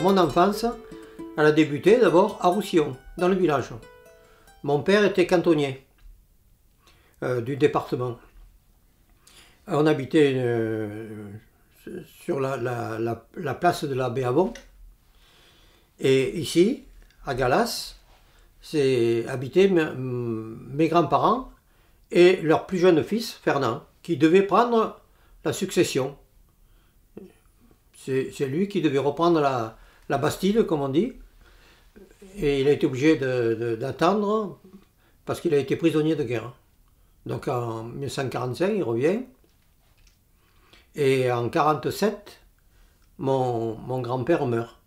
Mon enfance, elle a débuté d'abord à Roussillon, dans le village. Mon père était cantonnier du département. On habitait sur la place de la Béavon. Et ici, à Galas, habitaient mes grands-parents et leur plus jeune fils, Fernand, qui devait prendre la succession. C'est lui qui devait reprendre la Bastide, comme on dit. Et il a été obligé d'attendre parce qu'il a été prisonnier de guerre. Donc en 1945, il revient. Et en 1947, mon grand-père meurt.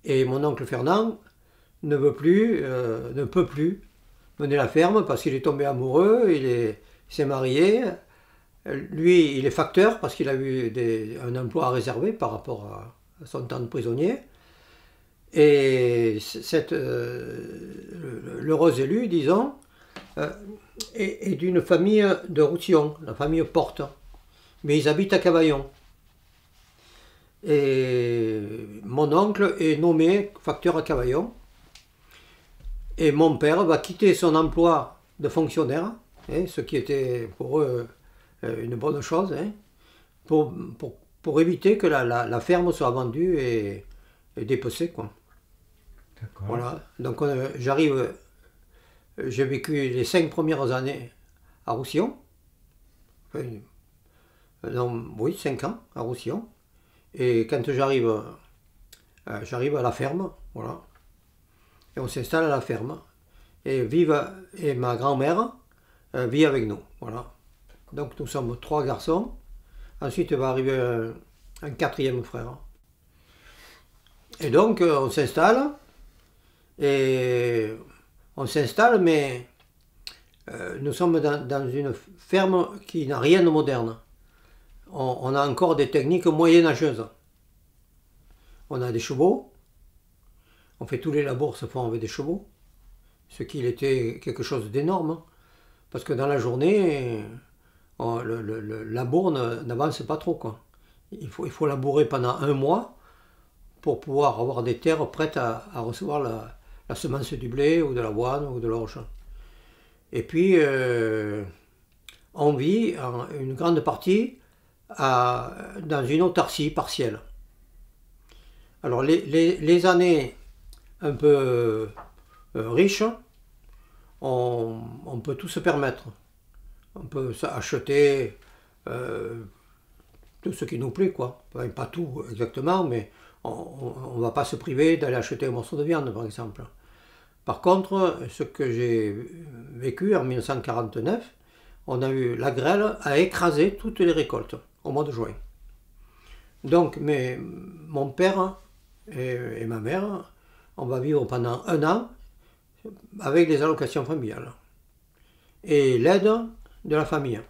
Et mon oncle Fernand ne peut plus mener la ferme parce qu'il est tombé amoureux, il s'est marié. Lui, il est facteur parce qu'il a eu un emploi réservé par rapport à son temps de prisonnier. Et l'heureux élu, disons, est d'une famille de Roussillon, la famille Porte. Mais ils habitent à Cavaillon. Et mon oncle est nommé facteur à Cavaillon. Et mon père va quitter son emploi de fonctionnaire, ce qui était pour eux une bonne chose, pour éviter que la ferme soit vendue et dépecée, quoi. D'accord. Voilà. Donc j'ai vécu les 5 premières années à Roussillon. Enfin, oui, 5 ans à Roussillon. Et quand j'arrive à la ferme, voilà. Et on s'installe à la ferme. Et ma grand-mère vit avec nous, voilà. Donc nous sommes 3 garçons. Ensuite va arriver un 4e frère. Et donc on s'installe. Et on s'installe, mais nous sommes dans une ferme qui n'a rien de moderne. On a encore des techniques moyenâgeuses. On a des chevaux. On fait tous les labours se font avec des chevaux. Ce qui était quelque chose d'énorme. Parce que dans la journée, le labour n'avance pas trop, quoi. Il faut labourer pendant 1 mois pour pouvoir avoir des terres prêtes à recevoir la semence du blé ou de l'avoine ou de l'orge. Et puis, on vit une grande partie dans une autarcie partielle. Alors les années un peu riches, on peut tout se permettre. On peut acheter tout ce qui nous plaît, quoi. Enfin, pas tout exactement, mais on ne va pas se priver d'aller acheter un morceau de viande, par exemple. Par contre, ce que j'ai vécu en 1949, on a eu la grêle à écraser toutes les récoltes au mois de juin. Donc, mon père et ma mère, on va vivre pendant 1 an avec les allocations familiales et l'aide de la famille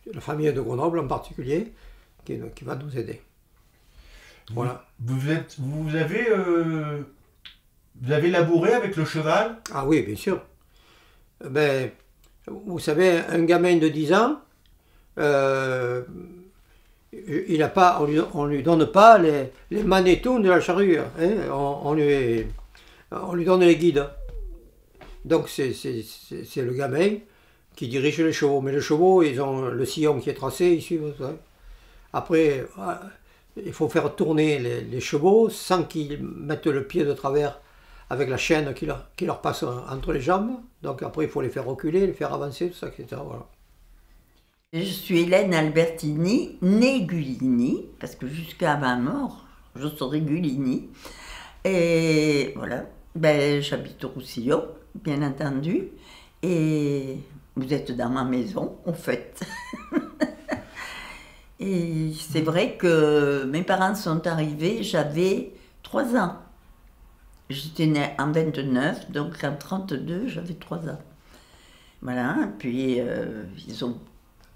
de Grenoble en particulier, qui va nous aider. Voilà. Vous avez labouré avec le cheval? Ah oui, bien sûr. Ben, vous savez, un gamin de 10 ans, on lui donne pas les manétons de la charrue, hein. On lui donne les guides. Donc c'est le gamin qui dirige les chevaux. Mais les chevaux, ils ont le sillon qui est tracé, ils suivent ça. Après, il faut faire tourner les chevaux sans qu'ils mettent le pied de travers avec la chaîne qui leur passe entre les jambes. Donc après, il faut les faire reculer, les faire avancer, tout ça, etc. Voilà. Je suis Hélène Albertini, née Gulini, parce que jusqu'à ma mort, je serai Gulini. Et voilà, ben, j'habite au Roussillon, bien entendu. Et vous êtes dans ma maison, en fait. Et c'est vrai que mes parents sont arrivés, j'avais 3 ans. J'étais née en 29, donc en 32, j'avais 3 ans. Voilà, puis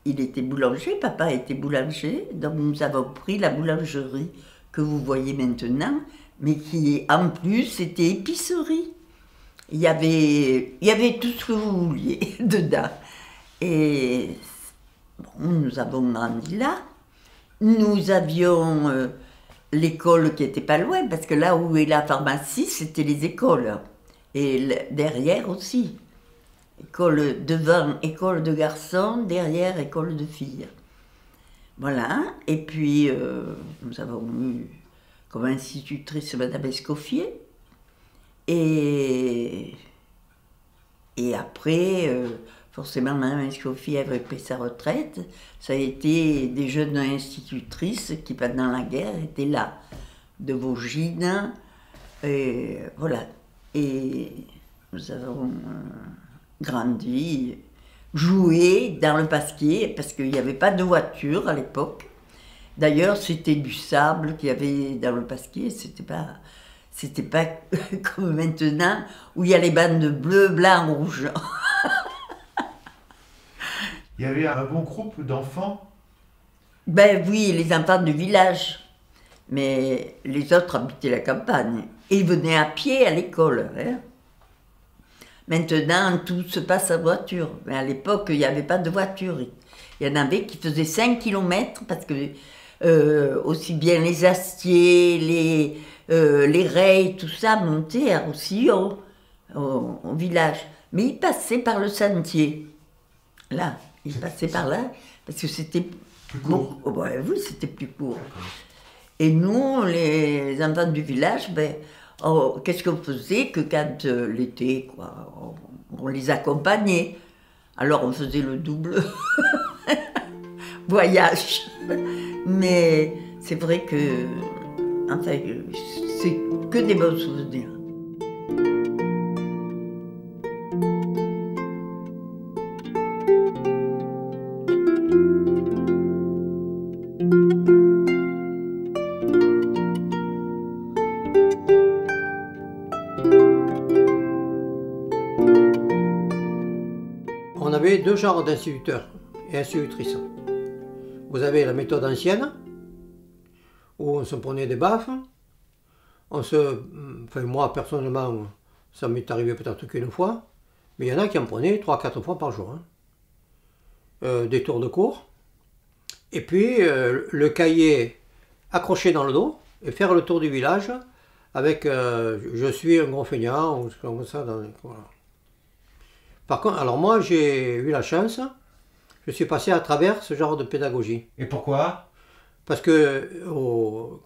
il était boulanger, papa était boulanger, donc nous avons pris la boulangerie que vous voyez maintenant, mais qui en plus était épicerie. Il y avait tout ce que vous vouliez dedans. Et bon, nous avons grandi là. Nous avions l'école qui était pas loin, parce que là où est la pharmacie, c'était les écoles. Et derrière aussi. École devant, école de garçons, derrière, école de filles. Voilà. Et puis, nous avons eu comme institutrice Madame Escoffier. Et après, forcément, Madame Escoffier avait pris sa retraite. Ça a été des jeunes institutrices qui, pendant la guerre, étaient là, de Vaugines. Et voilà. Et nous avons grandi, joué dans le Pasquier, parce qu'il n'y avait pas de voiture à l'époque. D'ailleurs, c'était du sable qu'il y avait dans le Pasquier, c'était pas comme maintenant, où il y a les bandes bleues, blanc, rouge. Il y avait un bon groupe d'enfants. Ben oui, les enfants du village. Mais les autres habitaient la campagne. Et ils venaient à pied à l'école. Hein. Maintenant, tout se passe en voiture. Mais à l'époque, il n'y avait pas de voiture. Il y en avait qui faisaient 5 km parce que aussi bien les astiers, les reilles, tout ça montait à Roussillon, au village. Mais ils passaient par le sentier. Là, ils passaient par là parce que c'était plus court. Ouais, oui, c'était plus court. Et nous, les enfants du village, ben, qu'est-ce qu'on faisait que quand l'été, quoi, on les accompagnait. Alors on faisait le double voyage. Mais c'est vrai que, enfin, c'est que des bons souvenirs. On avait deux genres d'instituteurs et institutrices. Vous avez la méthode ancienne, où on se prenait des baffes. Moi, personnellement, ça m'est arrivé peut-être qu'une fois, mais il y en a qui en prenaient 3-4 fois par jour. Hein. Des tours de cours. Et puis, le cahier accroché dans le dos, et faire le tour du village avec je suis un gros feignant, ou comme ça. Voilà. Par contre, alors moi, j'ai eu la chance, je suis passé à travers ce genre de pédagogie. Et pourquoi? Parce que au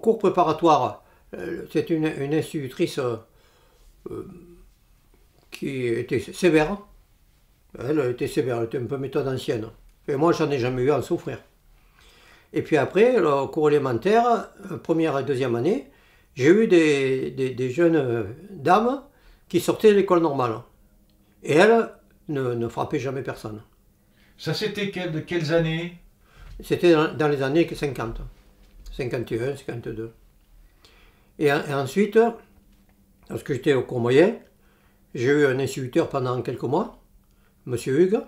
cours préparatoire, c'est une institutrice qui était sévère. Elle était sévère, elle était un peu méthode ancienne. Et moi, j'en ai jamais eu à en souffrir. Et puis après, au cours élémentaire, première et deuxième année, j'ai eu des jeunes dames qui sortaient de l'école normale. Et elles ne frappaient jamais personne. Ça, c'était de quelles années? C'était dans les années 50, 51, 52. Et ensuite, lorsque j'étais au cours moyen, j'ai eu un instituteur pendant quelques mois, M. Hugues.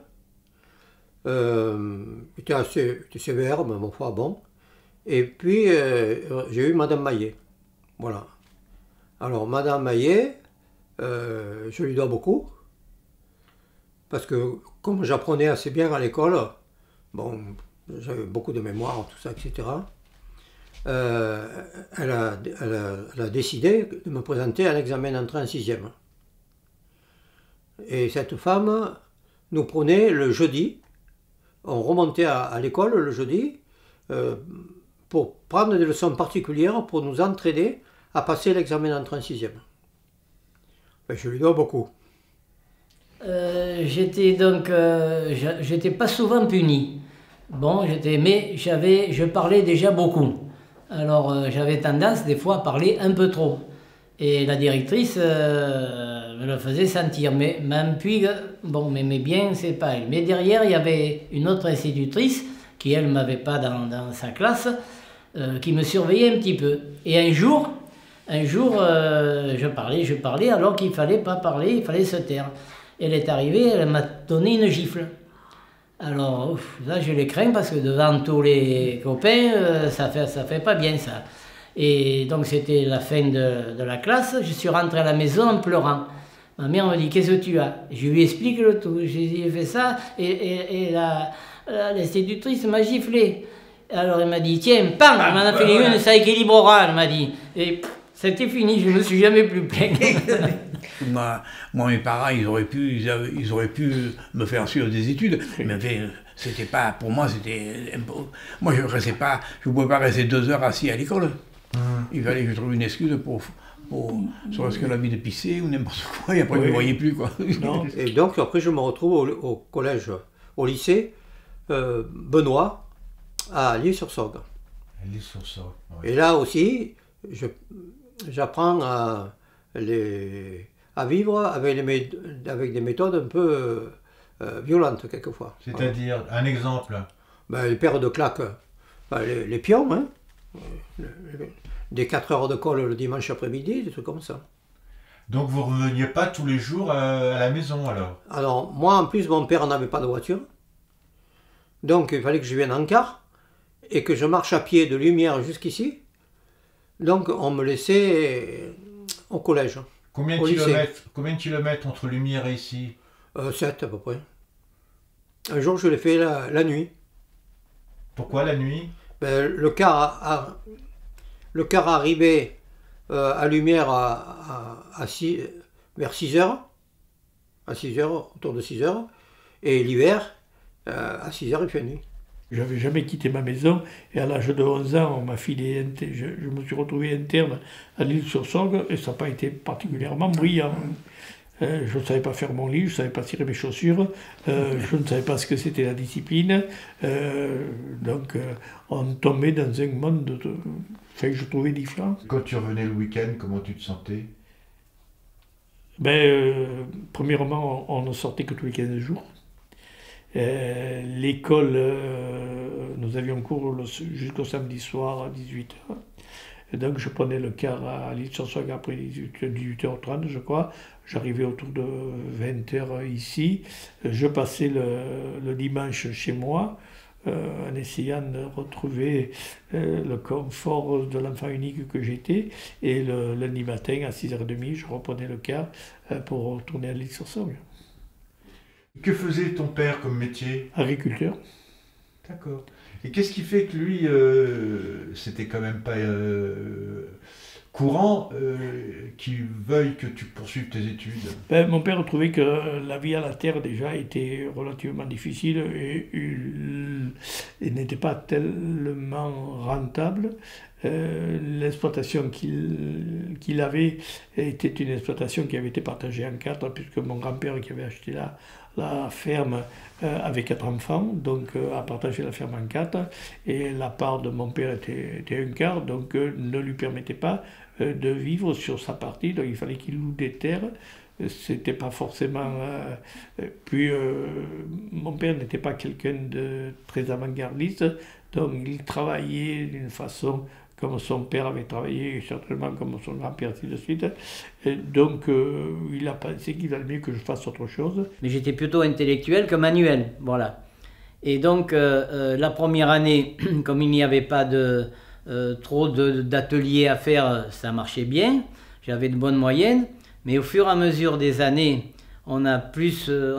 Il était assez sévère, mais ma foi, bon. Et puis, j'ai eu Madame Maillet. Voilà. Alors, Madame Maillet, je lui dois beaucoup. Parce que, comme j'apprenais assez bien à l'école, bon, j'avais beaucoup de mémoire, tout ça, etc. Elle a décidé de me présenter à l'examen d'entrée en 6e. Et cette femme nous prenait le jeudi, on remontait à l'école le jeudi, pour prendre des leçons particulières pour nous entraîner à passer l'examen d'entrée en 6e. Ben, je lui dois beaucoup. J'étais pas souvent puni. Bon, mais je parlais déjà beaucoup. Alors j'avais tendance des fois à parler un peu trop. Et la directrice me le faisait sentir. Mais même puis, bon, m'aimait bien, c'est pas elle. Mais derrière, il y avait une autre institutrice qui, elle, m'avait pas dans sa classe, qui me surveillait un petit peu. Et un jour, je parlais alors qu'il fallait pas parler, il fallait se taire. Elle est arrivée, elle m'a donné une gifle. Alors là, je les crains parce que devant tous les copains, ça fait pas bien ça. Et donc c'était la fin de la classe, je suis rentré à la maison en pleurant. Ma mère me dit, qu'est-ce que tu as? Je lui explique le tout, j'ai fait ça et l'institutrice m'a giflé. Alors il m'a dit, tiens, pam, il m'en a fait une, ça équilibrera, il m'a dit. Et c'était fini, je ne me suis jamais plus plaint. Moi, mes parents, ils auraient pu me faire suivre des études, mais c'était pas, pour moi, moi, je ne pouvais pas rester 2 heures assis à l'école. Il fallait que je trouve une excuse pour soit parce que la vie de pisser ou n'importe quoi, et après, je ne me voyais plus, quoi. Non. Et donc, après, je me retrouve au collège, au lycée, Benoît, à L'Isle-sur-Sorgue. L'Isle-sur-Sorgue. Ouais. Et là aussi, j'apprends à vivre avec des méthodes un peu violentes, quelquefois. C'est-à-dire, un exemple. Ben, les paires de claques, les pions, hein, des 4 heures de colle le dimanche après-midi, des trucs comme ça. Donc vous ne reveniez pas tous les jours à la maison alors? Alors, moi en plus, mon père n'avait pas de voiture. Donc il fallait que je vienne en car et que je marche à pied de Lumière jusqu'ici. Donc on me laissait au collège. Combien de kilomètres entre Lumière et ici? 7 à peu près. Un jour je l'ai fait la nuit. Pourquoi la nuit? Ben, le car arrivait à Lumière vers 6 heures. À 6 heures, autour de 6 heures. Et l'hiver, à 6 heures, il fait nuit. Je n'avais jamais quitté ma maison et à l'âge de 11 ans, on m'a filé, je me suis retrouvé interne à L'Isle-sur-Sorgue et ça n'a pas été particulièrement brillant. Je ne savais pas faire mon lit, je ne savais pas tirer mes chaussures, je ne savais pas ce que c'était la discipline. Donc on tombait dans un monde que je trouvais différent. Quand tu revenais le week-end, comment tu te sentais? Premièrement, on ne sortait que tous les 15 jours. L'école, nous avions cours jusqu'au samedi soir à 18h. Et donc je prenais le car à L'Isle-sur-Sorgue après 18h30, je crois. J'arrivais autour de 20h ici. Je passais le dimanche chez moi en essayant de retrouver le confort de l'enfant unique que j'étais. Et le lundi matin à 6h30, je reprenais le car pour retourner à L'Isle-sur-Sorgue. Que faisait ton père comme métier? Agriculteur. D'accord. Et qu'est-ce qui fait que lui, c'était quand même pas courant qu'il veuille que tu poursuives tes études? Mon père trouvait que la vie à la terre déjà était relativement difficile et il n'était pas tellement rentable. L'exploitation qu'il avait était une exploitation qui avait été partagée en 4, puisque mon grand-père qui avait acheté la ferme avait 4 enfants, donc a partagé la ferme en 4, et la part de mon père était un quart, donc ne lui permettait pas de vivre sur sa partie, donc il fallait qu'il loue des terres. C'était pas forcément... Puis mon père n'était pas quelqu'un de très avant-gardiste, donc il travaillait d'une façon comme son père avait travaillé, certainement comme son grand-père, ainsi de suite. Et donc, il a pensé qu'il valait mieux que je fasse autre chose. Mais j'étais plutôt intellectuel que manuel, voilà. Et donc, la première année, comme il n'y avait pas trop d'ateliers à faire, ça marchait bien. J'avais de bonnes moyennes. Mais au fur et à mesure des années, on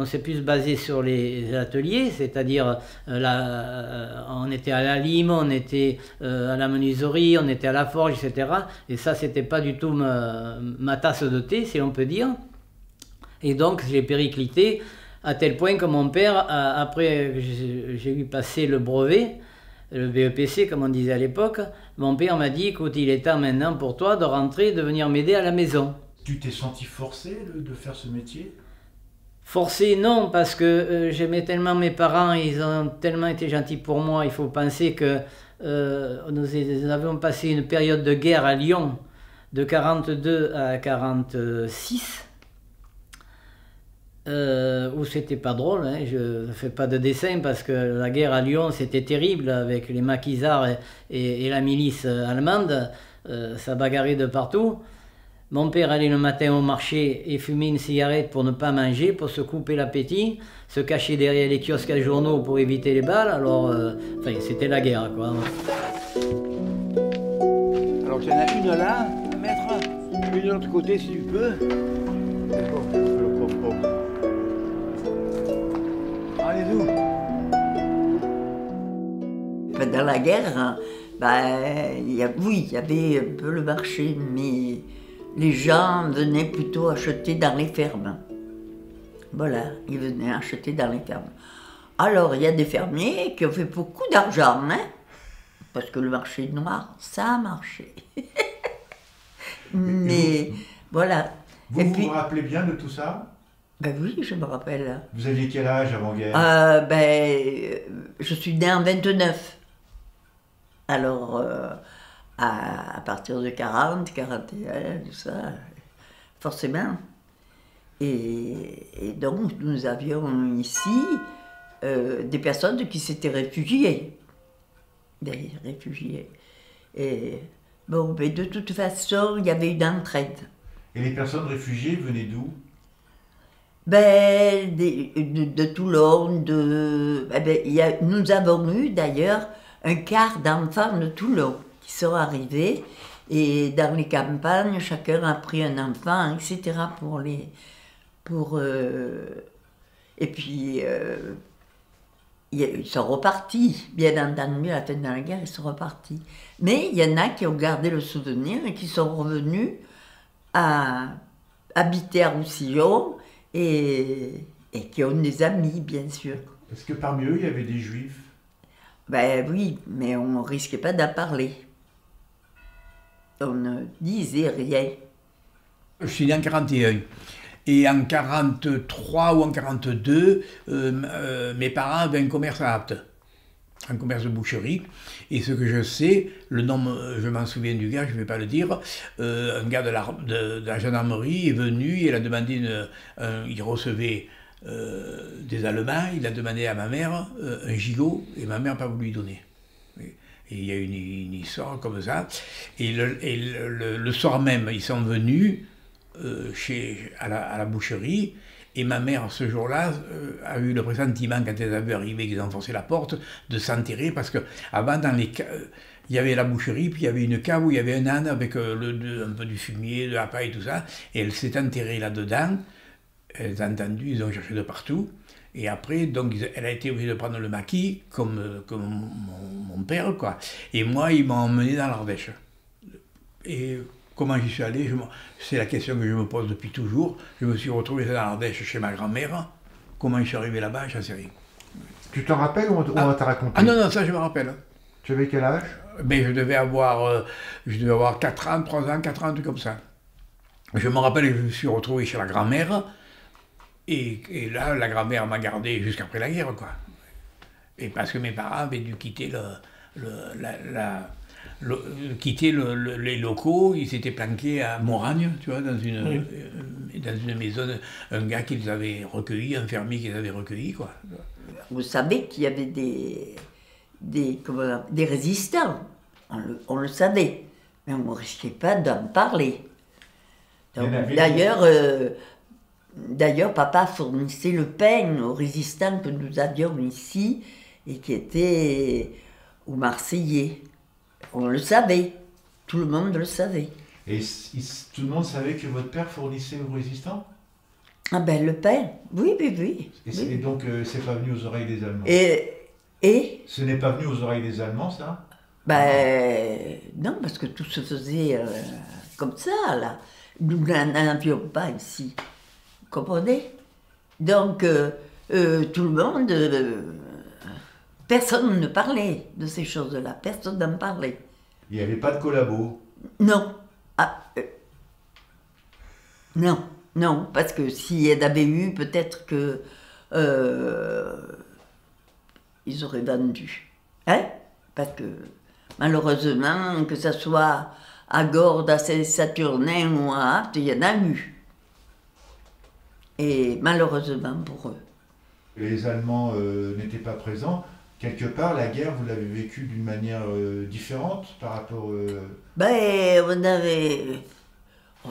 s'est plus basé sur les ateliers, c'est-à-dire on était à la lime, on était à la menuiserie, on était à la forge, etc. Et ça, c'était pas du tout ma tasse de thé, si l'on peut dire. Et donc, j'ai périclité à tel point que mon père, après j'ai eu passé le brevet, le BEPC, comme on disait à l'époque, mon père m'a dit, écoute, il est temps maintenant pour toi de rentrer et de venir m'aider à la maison. Tu t'es senti forcé de faire ce métier? Forcé, non, parce que j'aimais tellement mes parents, ils ont tellement été gentils pour moi. Il faut penser que nous avions passé une période de guerre à Lyon, de 42 à 46, où c'était pas drôle, hein. Je ne fais pas de dessin parce que la guerre à Lyon, c'était terrible, avec les maquisards et la milice allemande, ça bagarrait de partout. Mon père allait le matin au marché et fumait une cigarette pour ne pas manger, pour se couper l'appétit, se cacher derrière les kiosques à journaux pour éviter les balles. Alors, c'était la guerre, quoi. Alors, tu en as une là à mettre, une de l'autre côté si tu peux. Allez-y. dans la guerre, oui, il y avait un peu le marché, mais les gens venaient plutôt acheter dans les fermes. Voilà, ils venaient acheter dans les fermes. Alors, il y a des fermiers qui ont fait beaucoup d'argent, hein, parce que le marché noir, ça a marché. Mais voilà. Vous vous rappelez bien de tout ça? Ben oui, je me rappelle. Vous aviez quel âge avant-guerre? Je suis née en 29. Alors, à partir de 40, 41, tout ça, forcément. Et donc, nous avions ici des personnes qui s'étaient réfugiées. Des réfugiés. Et bon, mais de toute façon, il y avait une entraide. Et les personnes réfugiées venaient d'où? De Toulon, nous avons eu d'ailleurs un quart d'enfants de Toulon qui sont arrivés, et dans les campagnes, chacun a pris un enfant, etc. Et puis, ils sont repartis, bien entendu, à la fin de la guerre, ils sont repartis. Mais il y en a qui ont gardé le souvenir et qui sont revenus à habiter à Roussillon, et qui ont des amis, bien sûr. Est-ce que parmi eux, il y avait des juifs? Ben oui, mais on ne risquait pas d'en parler. On ne disait rien. Je suis né en 41. Et en 43 ou en 42, mes parents avaient un commerce à Apt, un commerce de boucherie. Et ce que je sais, le nom, je m'en souviens du gars, je ne vais pas le dire, un gars de la gendarmerie est venu, il a demandé, il recevait des Allemands, il a demandé à ma mère un gigot, et ma mère n'a pas voulu lui donner. Et il y a eu une histoire comme ça. Et le soir même, ils sont venus à la boucherie, et ma mère, ce jour-là, a eu le pressentiment, quand elle a vu arriver, qu'ils ont forcé la porte, de s'enterrer, parce qu'avant, il y avait la boucherie, puis il y avait une cave où il y avait un âne avec un peu du fumier, de la paille, tout ça, et elle s'est enterrée là-dedans. Elles ont entendu, ils ont cherché de partout, et après, donc, elle a été obligée de prendre le maquis, comme mon père, quoi. Et moi, ils m'ont emmené dans l'Ardèche. Et comment j'y suis allé, c'est la question que je me pose depuis toujours. Je me suis retrouvé dans l'Ardèche chez ma grand-mère. Comment je suis arrivé là-bas, j'en sais rien. Tu t'en rappelles ou on t'a raconté? Ah non, ça je me rappelle. Tu avais quel âge? Ben, je devais avoir 4 ans, 3 ans, 4 ans, un truc comme ça. Je me rappelle que je me suis retrouvé chez la grand-mère. Et là, la grand-mère m'a gardé jusqu'après la guerre, quoi. Et parce que mes parents avaient dû quitter les locaux, ils s'étaient planqués à Moragne, tu vois, dans une maison, un gars qu'ils avaient recueilli, un fermier qu'ils avaient recueilli, quoi. Vous savez qu'il y avait des résistants, on le savait, mais on ne risquait pas d'en parler. D'ailleurs, papa fournissait le pain aux résistants que nous avions ici et qui étaient aux Marseillais. On le savait, tout le monde le savait. Et tout le monde savait que votre père fournissait aux résistants? Ah ben le pain, oui. Et donc c'est pas venu aux oreilles des Allemands? Et ce n'est pas venu aux oreilles des Allemands, ça? Ben non, parce que tout se faisait comme ça, là. Nous n'en avions pas ici, vous comprenez? Donc tout le monde... personne ne parlait de ces choses-là, personne n'en parlait. Il n'y avait pas de collabo? Non. Non, parce que s'il y en avait eu, peut-être que ils auraient vendu. Hein? Parce que malheureusement, que ce soit à Gordes, à Saint-Saturnin ou à Apt, il y en a eu. Et malheureusement pour eux. Les Allemands n'étaient pas présents. Quelque part, la guerre, vous l'avez vécue d'une manière différente par rapport... Ben,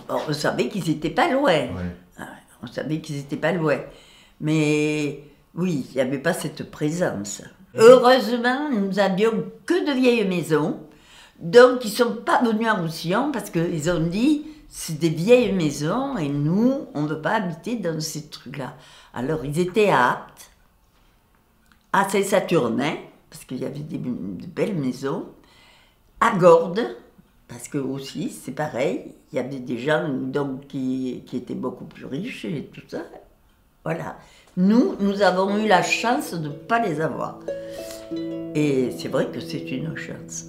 on savait qu'ils n'étaient pas loin. Ouais. On savait qu'ils n'étaient pas loin. Mais oui, il n'y avait pas cette présence. Heureusement, nous n'avions que de vieilles maisons. Donc, ils ne sont pas venus à Roussillon parce qu'ils ont dit c'est des vieilles maisons et nous, on ne veut pas habiter dans ces trucs-là. Alors, ils étaient à Apt, à Saint-Saturnin, parce qu'il y avait de belles maisons, à Gordes, parce que aussi, c'est pareil, il y avait des gens donc, qui étaient beaucoup plus riches et tout ça. Voilà. Nous avons eu la chance de ne pas les avoir. Et c'est vrai que c'est une chance.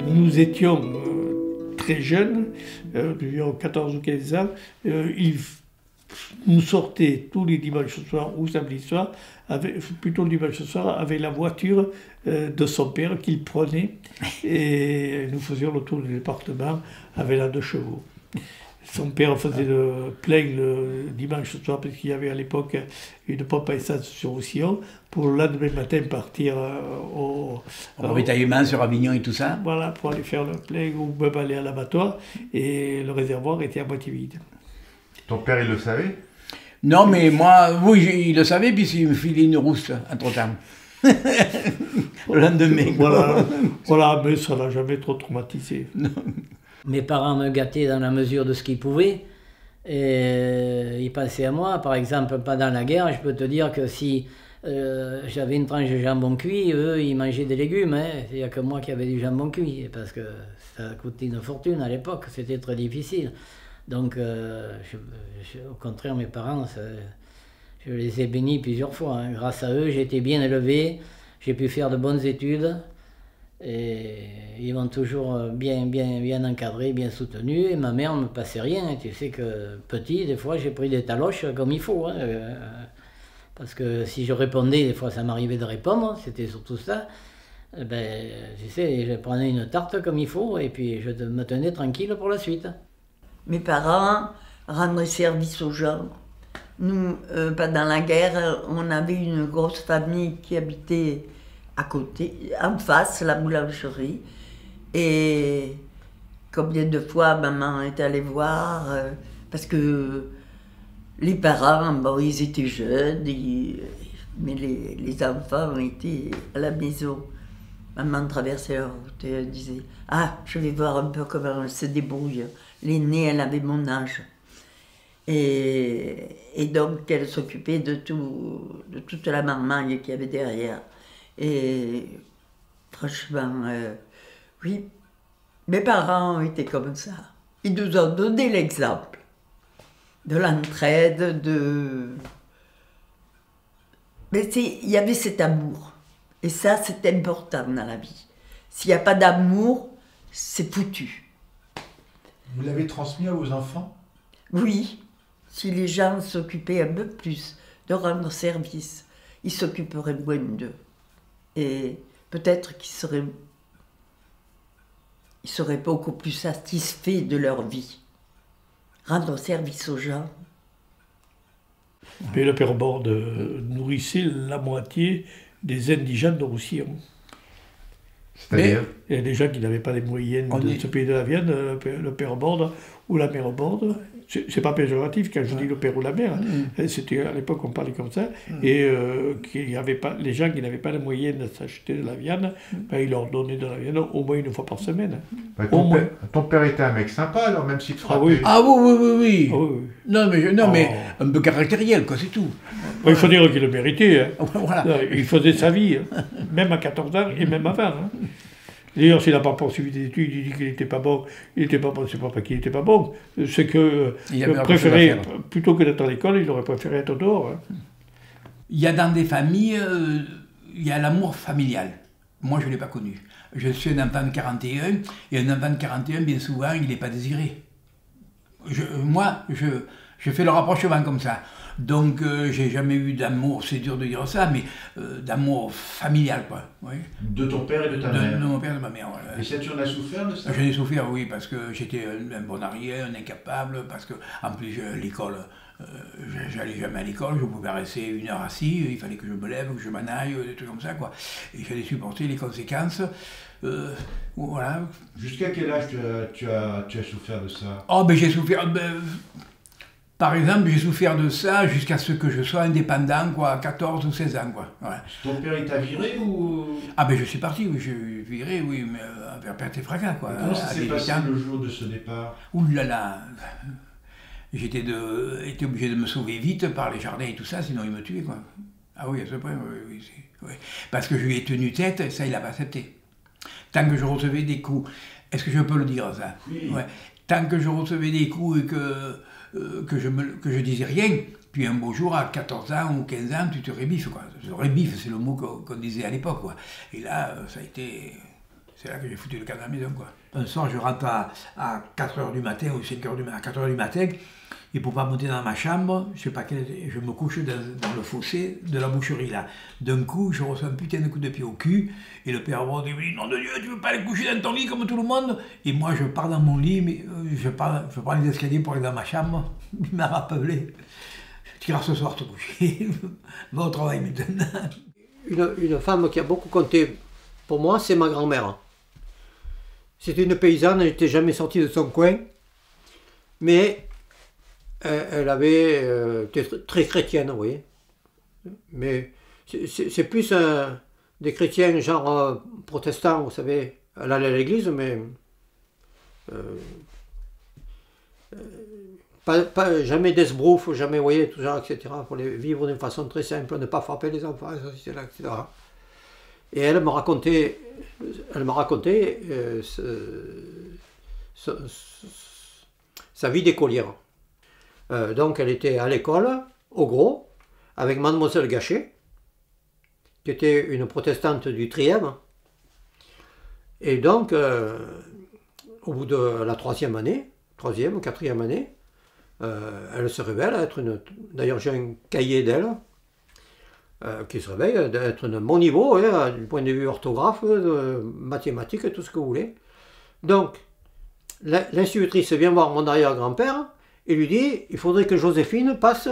Nous étions très jeunes, nous avions 14 ou 15 ans, ils nous sortaient tous les dimanches soirs ou samedi soir, plutôt le dimanche soir, avec la voiture de son père qu'il prenait et nous faisions le tour du département avec la 2 chevaux. Son père faisait le plein le dimanche soir parce qu'il y avait à l'époque une pompe à essence sur Roussillon pour le lendemain matin partir au ravitaillement sur Avignon et tout ça. Voilà, pour aller faire le plein ou même aller à l'abattoir et le réservoir était à moitié vide. Ton père, il le savait? Non, mais moi, oui, il le savait puisqu'il me filait une rousse entre-temps. Le lendemain. Voilà, mais ça l'a jamais trop traumatisé. Non. Mes parents me gâtaient dans la mesure de ce qu'ils pouvaient. Et ils pensaient à moi. Par exemple, pendant la guerre, je peux te dire que si j'avais une tranche de jambon cuit, eux, ils mangeaient des légumes. Hein. Il n'y a que moi qui avais du jambon cuit. Parce que ça coûtait une fortune à l'époque. C'était très difficile. Donc, au contraire, mes parents, je les ai bénis plusieurs fois. Hein. Grâce à eux, j'ai été bien élevé. J'ai pu faire de bonnes études. Et ils m'ont toujours bien encadré, bien soutenu. Et ma mère ne me passait rien. Tu sais que petit, des fois, j'ai pris des taloches comme il faut. Hein, parce que si je répondais, des fois, ça m'arrivait de répondre. C'était surtout ça. Ben, tu sais, je prenais une tarte comme il faut. Et puis, je me tenais tranquille pour la suite. Mes parents rendaient service aux gens. Nous, pendant la guerre, on avait une grosse famille qui habitait à côté, en face, la boulangerie. Et combien de fois maman est allée voir, parce que les parents, bon, ils étaient jeunes, mais les enfants étaient à la maison. Maman traversait la route et elle disait « Ah, je vais voir un peu comment elle se débrouille. » L'aînée, elle avait mon âge. Et donc, elle s'occupait de toute la marmaille qu'il y avait derrière. Et franchement, oui, mes parents étaient comme ça. Ils nous ont donné l'exemple de l'entraide, Mais il y avait cet amour. Et ça, c'est important dans la vie. S'il n'y a pas d'amour, c'est foutu. Vous l'avez transmis à vos enfants? Oui, si les gens s'occupaient un peu plus de rendre service, ils s'occuperaient moins d'eux. Et peut-être qu'ils seraient beaucoup plus satisfaits de leur vie. Rendre service aux gens. Mais le père Borde nourrissait la moitié des indigènes de Roussillon. C'est-à-dire? Il y a des gens qui n'avaient pas les moyens de se payer de la viande, le père Borde ou la mère Borde. C'est pas péjoratif quand je dis le père ou la mère. C'était à l'époque on parlait comme ça. Et les gens qui n'avaient pas les moyens de s'acheter de la viande, ben, ils leur donnaient de la viande au moins une fois par semaine. Bah, ton père était un mec sympa alors, même s'il te frappait. Ah oui. Ah oui. Ah oui. Non, mais un peu caractériel, quoi, c'est tout. Il faut dire qu'il le méritait. Hein. Voilà. Il faisait sa vie, hein. Même à 14 ans et même avant. Hein. D'ailleurs, s'il n'a pas poursuivi des études, il dit qu'il n'était pas bon. Il n'était pas bon, c'est pas qu'il n'était pas bon. C'est que préférait, plutôt que d'être à l'école, il aurait préféré être dehors. Hein. Il y a dans des familles, il y a l'amour familial. Moi, je ne l'ai pas connu. Je suis un enfant de 41, et un enfant de 41, bien souvent, il n'est pas désiré. Je fais le rapprochement comme ça. Donc, j'ai jamais eu d'amour, c'est dur de dire ça, mais d'amour familial, quoi. Oui. De ton père et de ta mère? De mon père et de ma mère, voilà. Et ça, tu en as souffert de ça? J'en ai souffert, oui, parce que j'étais un bon arrière, un incapable, parce que, en plus, l'école, j'allais jamais à l'école, je pouvais rester 1 heure assis, il fallait que je me lève, que je m'en aille, des trucs comme ça, quoi. Et j'allais supporter les conséquences. Voilà. Jusqu'à quel âge tu as souffert de ça? Oh, ben j'ai souffert... Par exemple, j'ai souffert de ça jusqu'à ce que je sois indépendant, quoi, à 14 ou 16 ans, quoi. Ouais. Ton père, il t'a viré ou... Ah ben je suis parti, oui, je viré, oui, mais vers perte et fracas, quoi. Comment ça À s'est 18 passé ans. le jour de ce départ? Ouh là là, j'étais obligé de me sauver vite par les jardins et tout ça, sinon ils me tuaient, quoi. Ah oui, à ce point, oui, oui. Parce que je lui ai tenu tête, ça il n'a pas accepté. Tant que je recevais des coups, est-ce que je peux le dire ça? Oui. Ouais. Tant que je recevais des coups et que je disais rien, puis un beau jour, à 14 ans ou 15 ans, tu te rébiffes, quoi. Se rébiffe, c'est le mot qu'on disait à l'époque, quoi. Et là, ça a été... C'est là que j'ai foutu le camp à la maison, quoi. Un soir, je rentre à 4h du matin ou 5h du matin, à 4h du matin, et pour pas monter dans ma chambre, je sais pas je me couche dans le fossé de la boucherie, là. D'un coup, je reçois un putain de coup de pied au cul, et le père Aubron dit « Oui, nom de Dieu, tu veux pas aller coucher dans ton lit comme tout le monde ?» Et moi, je pars dans mon lit, mais je prends les escaliers pour aller dans ma chambre. Il m'a rappelé « Tu iras ce soir te coucher, va au travail maintenant. » Une femme qui a beaucoup compté pour moi, c'est ma grand-mère. C'était une paysanne, elle n'était jamais sortie de son coin, mais elle était très chrétienne, vous voyez. Mais c'est plus des chrétiens genre protestants, vous savez. Elle allait à l'église, mais jamais d'esbrouf, jamais, vous voyez, tout ça, etc. Pour les vivre d'une façon très simple, ne pas frapper les enfants, etc. Et elle m'a raconté sa vie d'écolière. Donc elle était à l'école, au Gros, avec mademoiselle Gachet, qui était une protestante du Trièves. Et donc, au bout de la troisième ou quatrième année, elle se révèle être une... D'ailleurs, j'ai un cahier d'elle, qui se réveille d'être d'un bon niveau, hein, du point de vue orthographe, mathématiques, tout ce que vous voulez. Donc, l'institutrice vient voir mon arrière-grand-père et lui dit « Il faudrait que Joséphine passe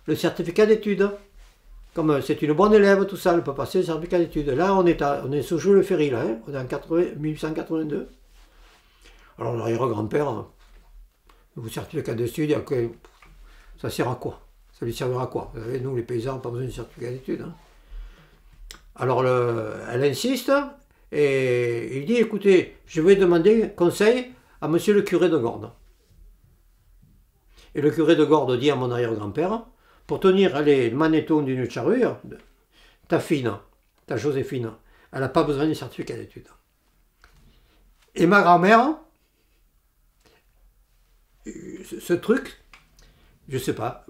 le certificat d'études. Comme c'est une bonne élève, tout ça, elle peut passer le certificat d'études. » Là, on est sous Jules-Ferry, là, hein, on est en 1882. Alors, l'arrière-grand-père, le certificat d'études, ça sert à quoi? Ça lui servira à quoi? Vous savez, nous, les paysans, pas besoin de certificat d'études. Hein. Alors, elle insiste, et il dit, écoutez, je vais demander conseil à monsieur le curé de Gordes. Et le curé de Gordes dit à mon arrière-grand-père, pour tenir les magnétons d'une charrue, ta Joséphine, elle n'a pas besoin de certificat d'études. Et ma grand-mère, ce truc, je sais pas.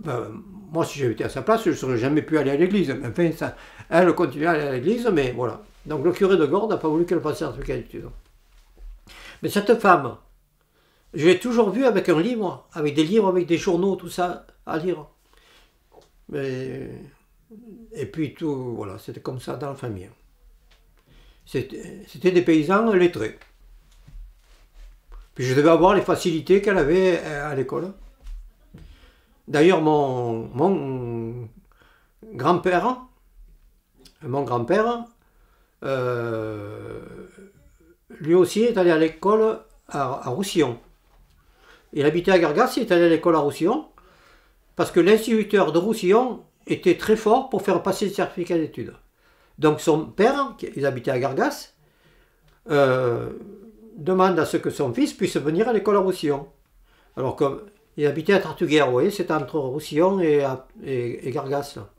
Moi, si j'avais été à sa place, je ne serais jamais pu aller à l'église. Enfin, elle continuait à aller à l'église, mais voilà. Donc le curé de Gordes n'a pas voulu qu'elle passe un certificat d'études. Mais cette femme, je l'ai toujours vue avec un livre, avec des livres, avec des journaux, tout ça, à lire. Et puis tout, voilà, c'était comme ça dans la famille. C'était des paysans lettrés. Puis je devais avoir les facilités qu'elle avait à l'école. D'ailleurs, mon grand-père, lui aussi est allé à l'école à Roussillon. Il habitait à Gargas, il est allé à l'école à Roussillon, parce que l'instituteur de Roussillon était très fort pour faire passer le certificat d'études. Donc son père, il habitait à Gargas, demande à ce que son fils puisse venir à l'école à Roussillon. Alors comme il habitait à Tartuguère, vous voyez, c'était entre Roussillon et Gargas. Là.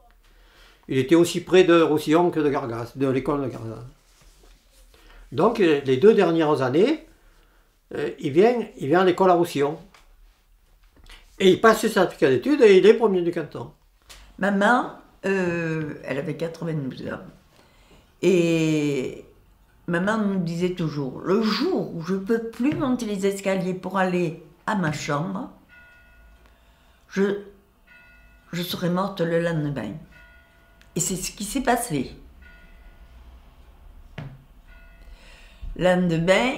Il était aussi près de Roussillon que de Gargas, de l'école de Gargas. Donc les 2 dernières années, il vient à l'école à Roussillon. Et il passe ses certificats d'études et il est premier du canton. Maman, elle avait 92 ans. Et maman nous disait toujours, le jour où je ne peux plus monter les escaliers pour aller à ma chambre, je serai morte le lendemain. Et c'est ce qui s'est passé. Le lendemain,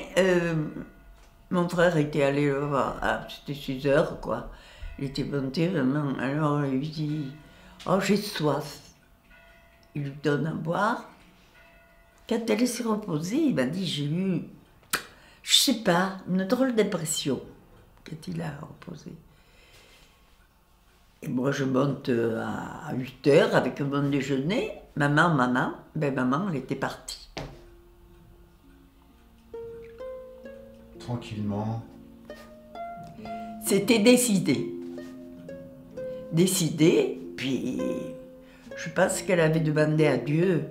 mon frère était allé le voir. Ah, c'était 6 heures, quoi. Il était monté vraiment. Alors, il lui dit, oh, j'ai soif. Il lui donne à boire. Quand elle s'est reposée, il m'a dit, j'ai eu, je sais pas, une drôle d'impression quand il a reposé. Et moi, je monte à 8 h avec mon déjeuner. Maman, elle était partie. Tranquillement. C'était décidé. Décidé, puis je pense qu'elle avait demandé à Dieu.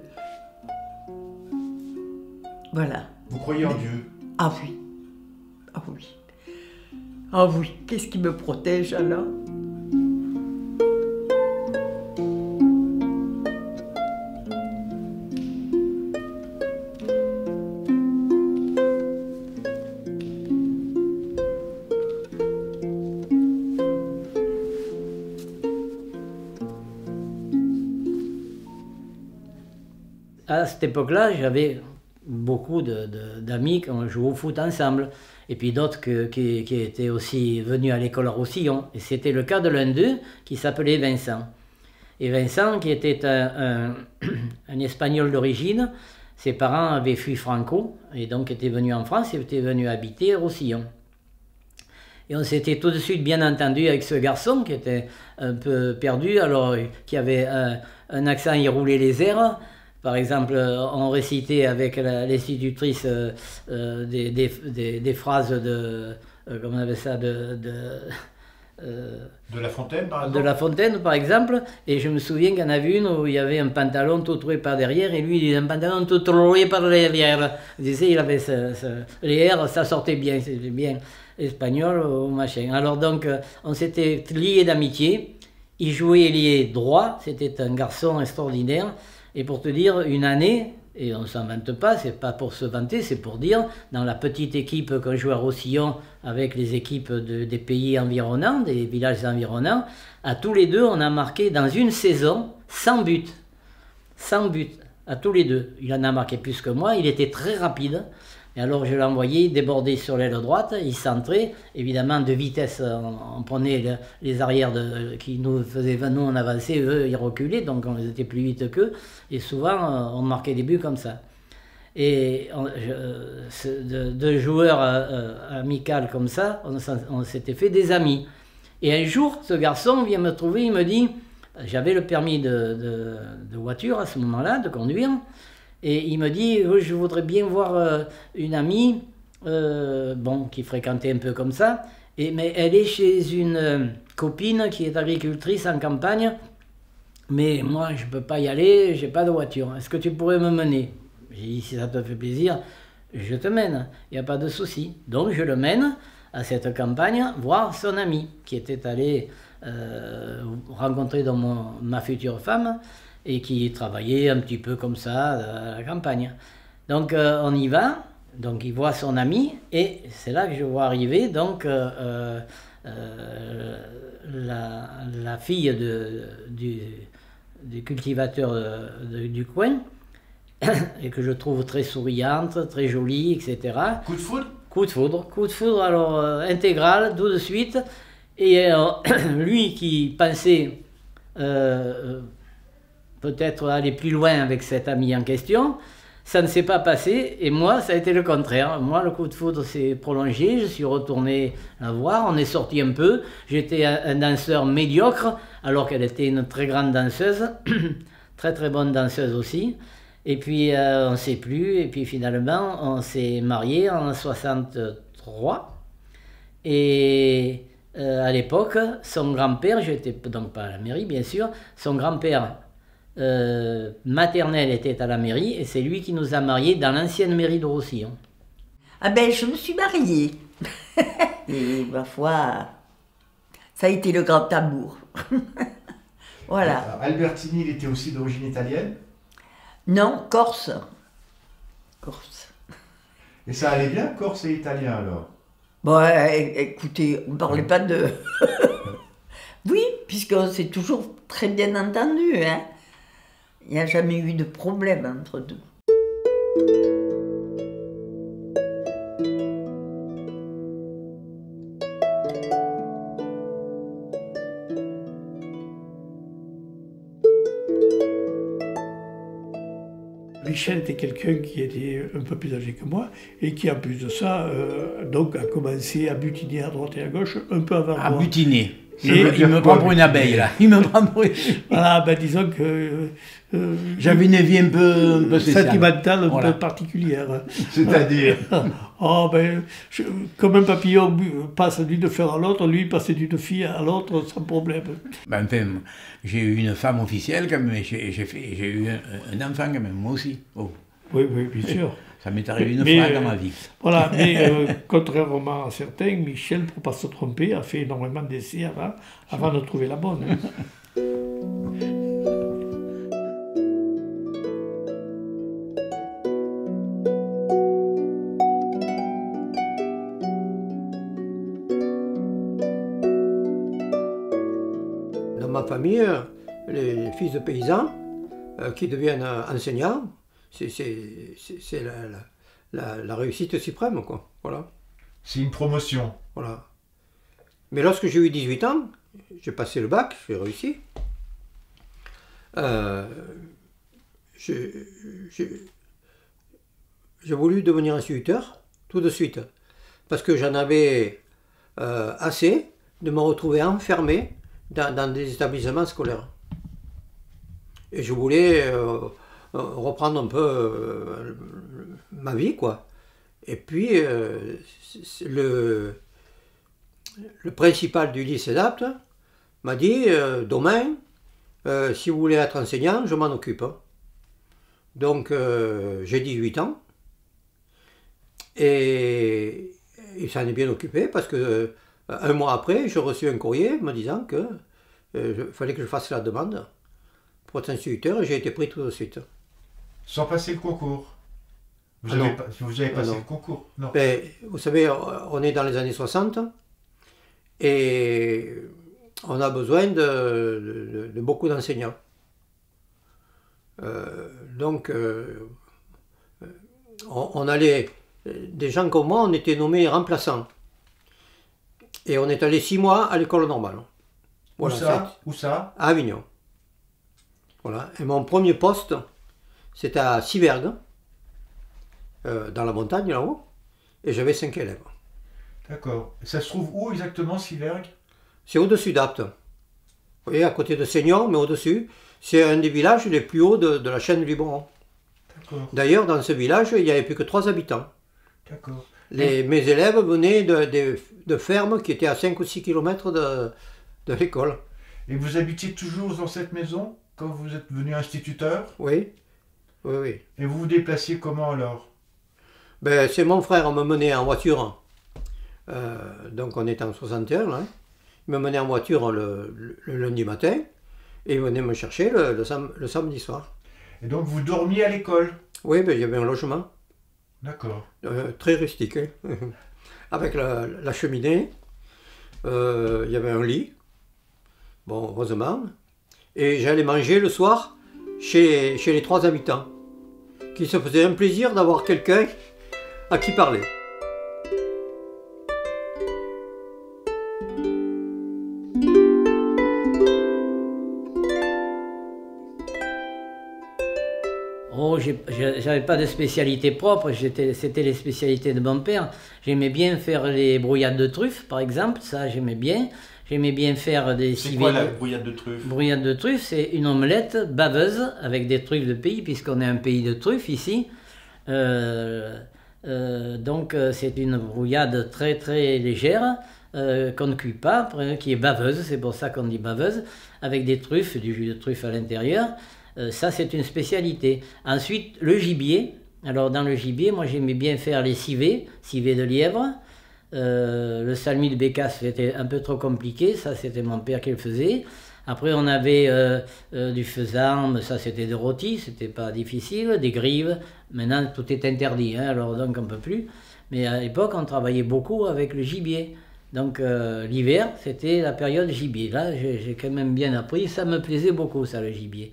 Voilà. Vous croyez en Dieu? Ah oui. Ah oui. Ah oui. Qu'est-ce qui me protège alors? À cette époque-là, j'avais beaucoup d'amis qui ont joué au foot ensemble, et puis d'autres qui étaient aussi venus à l'école à Roussillon. Et c'était le cas de l'un d'eux qui s'appelait Vincent. Et Vincent, qui était un Espagnol d'origine, ses parents avaient fui Franco, et donc étaient venus en France et étaient venus habiter à Roussillon. Et on s'était tout de suite bien entendu avec ce garçon qui était un peu perdu, alors qui avait un accent, il roulait les airs. Par exemple, on récitait avec l'institutrice des phrases de... comment on avait ça de La Fontaine, par exemple? De La Fontaine, par exemple. Et je me souviens qu'il y en avait une où il y avait un pantalon tout troué par derrière, et lui, il avait un pantalon tout troué par derrière. Il disait, il avait les airs, ça sortait bien, c'était bien espagnol ou machin. Alors donc, on s'était liés d'amitié. Il jouait ailier droit, c'était un garçon extraordinaire. Et pour te dire, une année, et on ne s'en vante pas, c'est pas pour se vanter, c'est pour dire, dans la petite équipe qu'on jouait à Roussillon avec les équipes des pays environnants, des villages environnants, à tous les deux, on a marqué dans une saison 100 buts. 100 buts, à tous les deux. Il en a marqué plus que moi, il était très rapide. Et alors je l'envoyais déborder sur l'aile droite, il centrait, évidemment de vitesse, on prenait les arrières qui nous faisaient, nous on avançait, eux ils reculaient, donc on était plus vite qu'eux, et souvent on marquait des buts comme ça. Et de joueurs amicaux comme ça, on s'était fait des amis. Et un jour, ce garçon vient me trouver, il me dit, j'avais le permis de voiture à ce moment-là, de conduire, et il me dit, je voudrais bien voir une amie, qui fréquentait un peu comme ça, mais elle est chez une copine qui est agricultrice en campagne, mais moi je ne peux pas y aller, j'ai pas de voiture. Est-ce que tu pourrais me mener? J'ai dit, si ça te fait plaisir, je te mène, il n'y a pas de souci. Donc je le mène à cette campagne voir son ami, qui était allé rencontrer dans ma future femme, et qui travaillait un petit peu comme ça à la campagne. Donc on y va, donc il voit son ami, et c'est là que je vois arriver donc la fille du cultivateur du coin, et que je trouve très souriante, très jolie, etc. Coup de foudre? Coup de foudre alors intégral, tout de suite, et lui qui pensait peut-être aller plus loin avec cet ami en question, ça ne s'est pas passé, et moi, ça a été le contraire. Moi, le coup de foudre s'est prolongé, je suis retourné la voir, on est sorti un peu, j'étais un danseur médiocre, alors qu'elle était une très grande danseuse, très très bonne danseuse aussi, et puis on ne sait plus, et puis finalement, on s'est mariés en 63, et à l'époque, son grand-père, j'étais donc pas à la mairie bien sûr, son grand-père maternel était à la mairie, et c'est lui qui nous a mariés dans l'ancienne mairie de Roussillon. Ah ben, je me suis mariée. Et ma foi, ça a été le grand amour. Voilà. Alors, Albertini, il était aussi d'origine italienne? Non, corse. Corse. Et ça allait bien, corse et italien, alors? Bon, écoutez, on ne parlait pas de... Oui, puisqu'on s'est toujours très bien entendu, hein. Il n'y a jamais eu de problème entre nous. Michel était quelqu'un qui était un peu plus âgé que moi et qui, en plus de ça, donc a commencé à butiner à droite et à gauche un peu avant moi. À butiner. Il me prend pour une abeille, là. Il me prend pour une... Voilà, ben disons que... J'avais une vie un peu spéciale. Sentimentale, un Voilà. peu particulière. C'est-à-dire, Oh, ben, comme un papillon passe d'une fleur à l'autre, lui passe d'une fille à l'autre sans problème. Ben, enfin, j'ai eu une femme officielle, quand même, et j'ai eu un enfant, quand même, moi aussi. Oh, Oui, oui, bien sûr. ça m'est arrivé une Mais, fois dans ma vie. Voilà, mais contrairement à certains, Michel, pour ne pas se tromper, a fait énormément d'essais avant de trouver la bonne. Dans ma famille, les fils de paysans qui deviennent enseignants, c'est la réussite suprême, quoi. Voilà, c'est une promotion. voilà. Mais lorsque j'ai eu 18 ans, j'ai passé le bac, j'ai réussi. J'ai voulu devenir instituteur tout de suite, parce que j'en avais assez de me retrouver enfermé dans des établissements scolaires. Et je voulais reprendre un peu ma vie, quoi. Et puis, le principal du lycée d'Apt m'a dit demain, si vous voulez être enseignant, je m'en occupe. Donc, j'ai 18 ans. Et il s'en est bien occupé parce que un mois après, j'ai reçu un courrier me disant que fallait que je fasse la demande pour être instituteur et j'ai été pris tout de suite. Sans passer le concours. Vous Ah avez, non. vous avez passé non. le concours? Non. Ben, vous savez, on est dans les années 60 et on a besoin de beaucoup d'enseignants. Donc, on allait, des gens comme moi, on était nommés remplaçants. Et on est allé 6 mois à l'école normale. Voilà, Où ça? Où ça? à Avignon. Voilà. Et mon premier poste, c'était à Sivergue, dans la montagne là-haut, et j'avais 5 élèves. D'accord. Ça se trouve où exactement, Sivergue? C'est au-dessus d'Apt. Vous voyez, à côté de Seignon, mais au-dessus. C'est un des villages les plus hauts de la chaîne du Liboron. D'accord. D'ailleurs, dans ce village, il n'y avait plus que 3 habitants. D'accord. Mes élèves venaient de fermes qui étaient à 5 ou 6 km de l'école. Et vous habitiez toujours dans cette maison quand vous êtes devenu instituteur? Oui, oui, oui. Et vous vous déplaciez comment alors? Ben, c'est mon frère, on me menait en voiture. Donc on était en 61, là. Il me menait en voiture le lundi matin et il venait me chercher le samedi soir. Et donc vous dormiez à l'école? Oui, ben, il y avait un logement D'accord. très rustique, hein. Avec la cheminée. Il y avait un lit, bon, heureusement. Et j'allais manger le soir chez les 3 habitants, qui se faisaient un plaisir d'avoir quelqu'un à qui parler. Oh, j'avais pas de spécialité propre, c'était les spécialités de mon père. J'aimais bien faire les brouillades de truffes, par exemple, ça j'aimais bien. J'aimais bien faire des C'est civets. quoi la brouillade de truffes? Brouillade de truffes, c'est une omelette baveuse avec des truffes de pays, puisqu'on est un pays de truffes ici. Donc c'est une brouillade très très légère, qu'on ne cuit pas, qui est baveuse, c'est pour ça qu'on dit baveuse, avec des truffes, du jus de truffe à l'intérieur. Ça c'est une spécialité. Ensuite le gibier. Alors dans le gibier, moi j'aimais bien faire les civets de lièvre. Le salmi de bécasse c'était un peu trop compliqué, ça c'était mon père qui le faisait. Après on avait du faisan, mais ça c'était des rôtis, c'était pas difficile, des grives. Maintenant tout est interdit, hein, alors donc on peut plus. Mais à l'époque on travaillait beaucoup avec le gibier. Donc l'hiver c'était la période gibier. Là j'ai quand même bien appris, ça me plaisait beaucoup ça le gibier.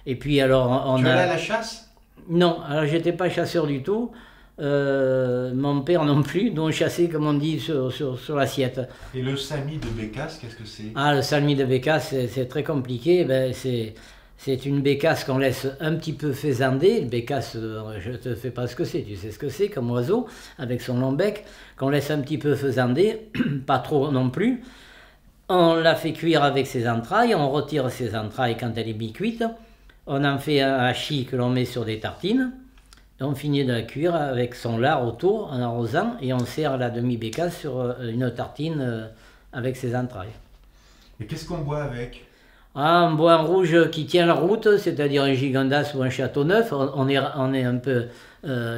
Et puis alors Tu allais à la chasse? Non, alors j'étais pas chasseur du tout. Mon père non plus, donc chassait comme on dit sur l'assiette. Et le salmi de bécasse, qu'est-ce que c'est? Ah, le salmi de bécasse, c'est très compliqué. Ben, c'est une bécasse qu'on laisse un petit peu faisander. Le bécasse, je ne te fais pas ce que c'est, tu sais ce que c'est, comme oiseau, avec son long bec, qu'on laisse un petit peu faisander, pas trop non plus. On la fait cuire avec ses entrailles, on retire ses entrailles quand elle est mi-cuite. On en fait un hachis que l'on met sur des tartines. On finit de la cuire avec son lard autour en arrosant et on sert la demi-bécasse sur une tartine avec ses entrailles. Et qu'est-ce qu'on boit avec? Un bois rouge qui tient la route, c'est-à-dire un Gigondas ou un Châteauneuf. On est un peu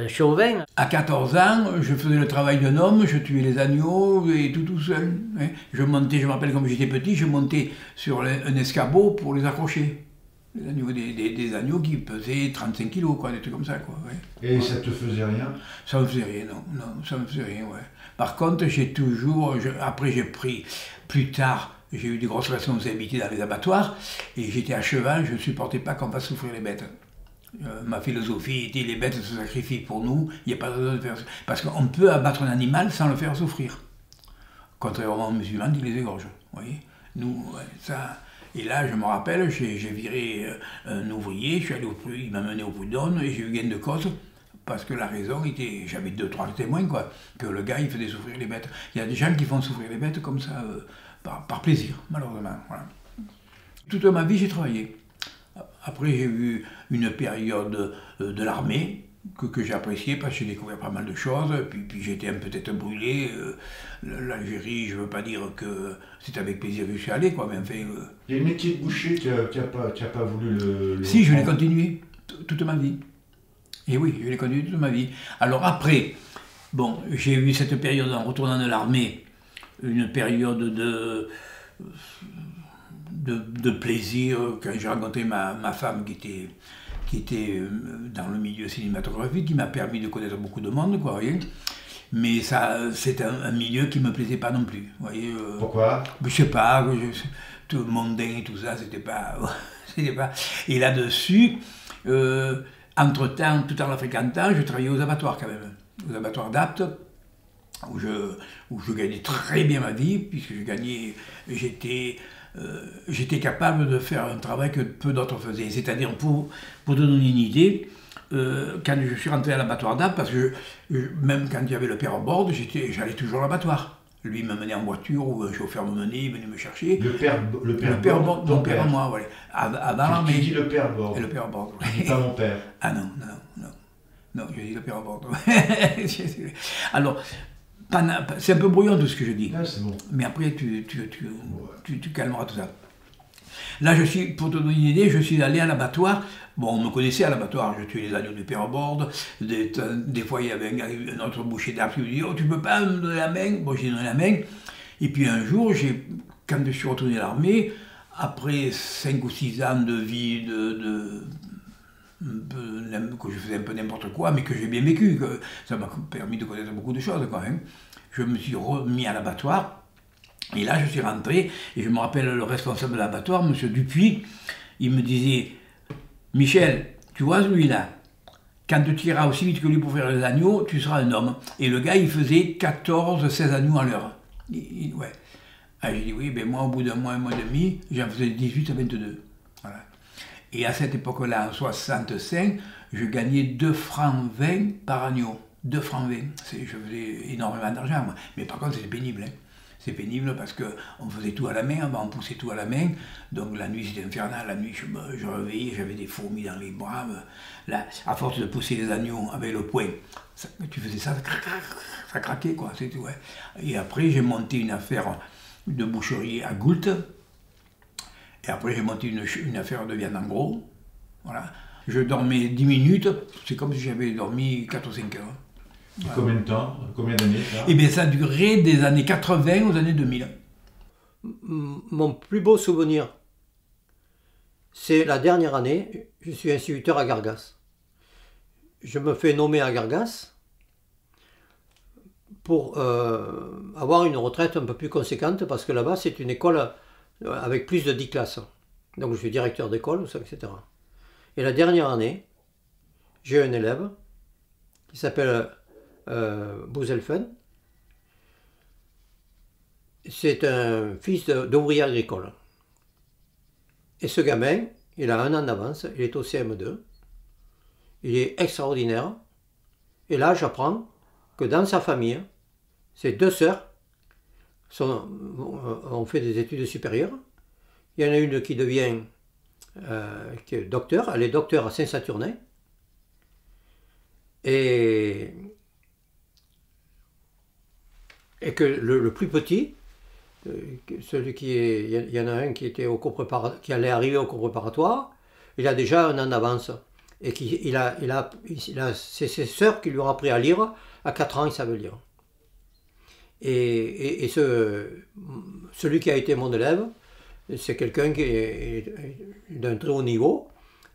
chauvin. À 14 ans, je faisais le travail d'un homme, je tuais les agneaux et tout seul. Hein. Je montais, je me rappelle comme j'étais petit, je montais sur un escabeau pour les accrocher. Les agneaux, des agneaux qui pesaient 35 kilos, quoi, des trucs comme ça. Quoi, ouais. Et ça te faisait rien? Ça me faisait rien, non, ça me faisait rien, ouais. Par contre, j'ai toujours, après j'ai pris, plus tard, j'ai eu des grosses responsabilités dans les abattoirs, et j'étais à cheval, je ne supportais pas qu'on fasse souffrir les bêtes. Ma philosophie était, les bêtes se sacrifient pour nous, il n'y a pas besoin de faire... Parce qu'on peut abattre un animal sans le faire souffrir. Contrairement aux musulmans qui les égorgent, vous voyez. Nous, ouais, ça... Et là, je me rappelle, j'ai viré un ouvrier, il m'a mené au prud'homme et j'ai eu gain de cause. Parce que la raison était, j'avais 2-3 témoins, quoi, que le gars, il faisait souffrir les bêtes. Il y a des gens qui font souffrir les bêtes comme ça, par plaisir, malheureusement. Voilà. Toute ma vie, j'ai travaillé. Après, j'ai eu une période de l'armée que j'ai appréciée parce que j'ai découvert pas mal de choses. Puis j'étais peut-être brûlé. L'Algérie, je ne veux pas dire que c'est avec plaisir que je suis allé, quoi, mais enfin... Il y a le métier de boucher, tu n'as pas voulu le... Si, je l'ai continué toute ma vie. Et oui, je l'ai continué toute ma vie. Alors après, bon, j'ai eu cette période en retournant de l'armée, une période de plaisir quand j'ai rencontré ma femme qui était dans le milieu cinématographique, qui m'a permis de connaître beaucoup de monde, quoi, voyez. Mais ça, c'est un milieu qui ne me plaisait pas non plus, voyez. Pourquoi? Je sais pas, tout mondain et tout ça, c'était pas... Et là-dessus... entre-temps, tout en la fréquentant, je travaillais aux abattoirs quand même, aux abattoirs d'Apt, où je gagnais très bien ma vie, puisque j'étais capable de faire un travail que peu d'autres faisaient. C'est-à-dire, pour te donner une idée, quand je suis rentré à l'abattoir d'Apt, parce que même quand il y avait le père à bord, j'allais toujours à l'abattoir. Lui me menait en voiture, ou un chauffeur me menait, il venait me chercher. Le père Bord, mon père à moi, voilà. Avant l'armée. Tu dis le père Bord. Et le père à bord. Tu dis pas mon père. Ah non. Non, je dis le père à bord. Alors, c'est un peu brouillon tout ce que je dis. Ah, c'est bon. Mais après, tu calmeras tout ça. Là, pour te donner une idée, je suis allé à l'abattoir. Bon, on me connaissait à l'abattoir, je tuais les agneaux du père à bord. Des fois, il y avait un autre boucher d'Apt qui me dit « Oh, tu peux pas me donner la main ?» Bon, j'ai donné la main. Et puis un jour, quand je suis retourné à l'armée, après 5 ou 6 ans de vie, que je faisais un peu n'importe quoi, mais que j'ai bien vécu, que ça m'a permis de connaître beaucoup de choses quand même, je me suis remis à l'abattoir. Et là, je suis rentré, et je me rappelle le responsable de l'abattoir, M. Dupuis, il me disait « Michel, tu vois celui-là, quand tu iras aussi vite que lui pour faire les agneaux, tu seras un homme. » Et le gars, il faisait 14-16 agneaux à l'heure. Ouais. Ah, j'ai dit « Oui, ben moi, au bout d'un mois, un mois et demi, j'en faisais 18 à 22. » Voilà. Et à cette époque-là, en 65, je gagnais 2 francs 20 par agneau. 2 francs 20. Je faisais énormément d'argent, moi. Mais par contre, c'était pénible, hein. C'est pénible parce qu'on faisait tout à la main, on poussait tout à la main, donc la nuit c'était infernal, la nuit je réveillais, j'avais des fourmis dans les bras, là, à force de pousser les agneaux avec le poing, tu faisais ça, ça craquait quoi, c'est tout, ouais. Et après j'ai monté une affaire de boucherie à Goult, et après j'ai monté une affaire de viande en gros, voilà. Je dormais 10 minutes, c'est comme si j'avais dormi 4 ou 5 heures. Voilà. Combien de temps? Combien d'années ça? Eh bien, ça a duré des années 80 aux années 2000. Mon plus beau souvenir, c'est la dernière année, je suis instituteur à Gargas. Je me fais nommer à Gargas pour avoir une retraite un peu plus conséquente, parce que là-bas, c'est une école avec plus de 10 classes. Donc, je suis directeur d'école, etc. Et la dernière année, j'ai un élève qui s'appelle Bouzelfen. C'est un fils d'ouvrier agricole. Et ce gamin, il a 1 an d'avance, il est au CM2. Il est extraordinaire. Et là, j'apprends que dans sa famille, ses 2 sœurs ont fait des études supérieures. Il y en a une qui devient qui est docteur, elle est docteur à Saint-Saturnin. Et que le plus petit, celui il y en a un qui était qui allait arriver au cours préparatoire, il a déjà 1 an d'avance. Et il a c'est ses sœurs qui lui ont appris à lire. À 4 ans, ils savent lire. Et celui qui a été mon élève, c'est quelqu'un qui est d'un très haut niveau.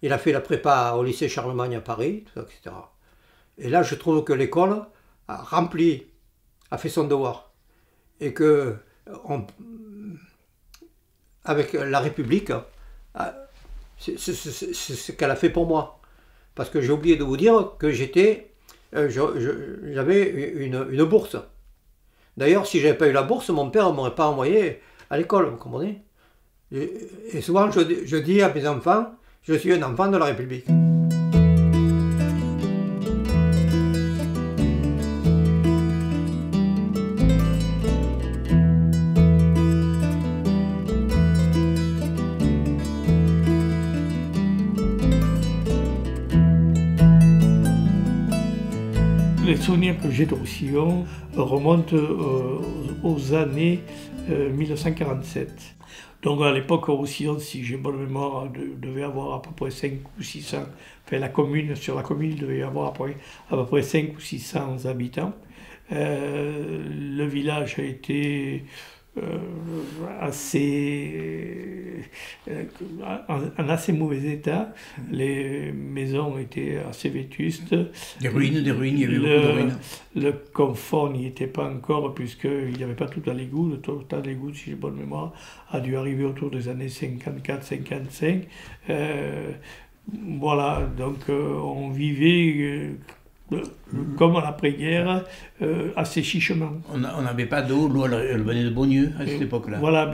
Il a fait la prépa au lycée Charlemagne à Paris, tout ça, etc. Et là, je trouve que l'école a fait son devoir. Et que, avec la République, c'est ce qu'elle a fait pour moi. Parce que j'ai oublié de vous dire que j'avais une bourse. D'ailleurs, si je n'avais pas eu la bourse, mon père ne m'aurait pas envoyé à l'école, vous comprenez? Et souvent, je dis à mes enfants, je suis un enfant de la République. Les souvenirs que j'ai de Roussillon remontent aux années 1947. Donc à l'époque, Roussillon, si j'ai bonne mémoire, devait avoir à peu près 5 ou 600. Enfin, sur la commune, il devait y avoir à peu près 5 ou 600 habitants. Le village a été en assez mauvais état. Les maisons étaient assez vétustes. Des ruines, il y avait beaucoup de ruines. Le confort n'y était pas encore, puisqu'il n'y avait pas tout à l'égout. Le total d'égout, si j'ai bonne mémoire, a dû arriver autour des années 54-55. Voilà, donc on vivait comme à l'après-guerre, assez chichement. On n'avait pas d'eau, l'eau elle venait de Beaunieu à cette époque-là. Voilà,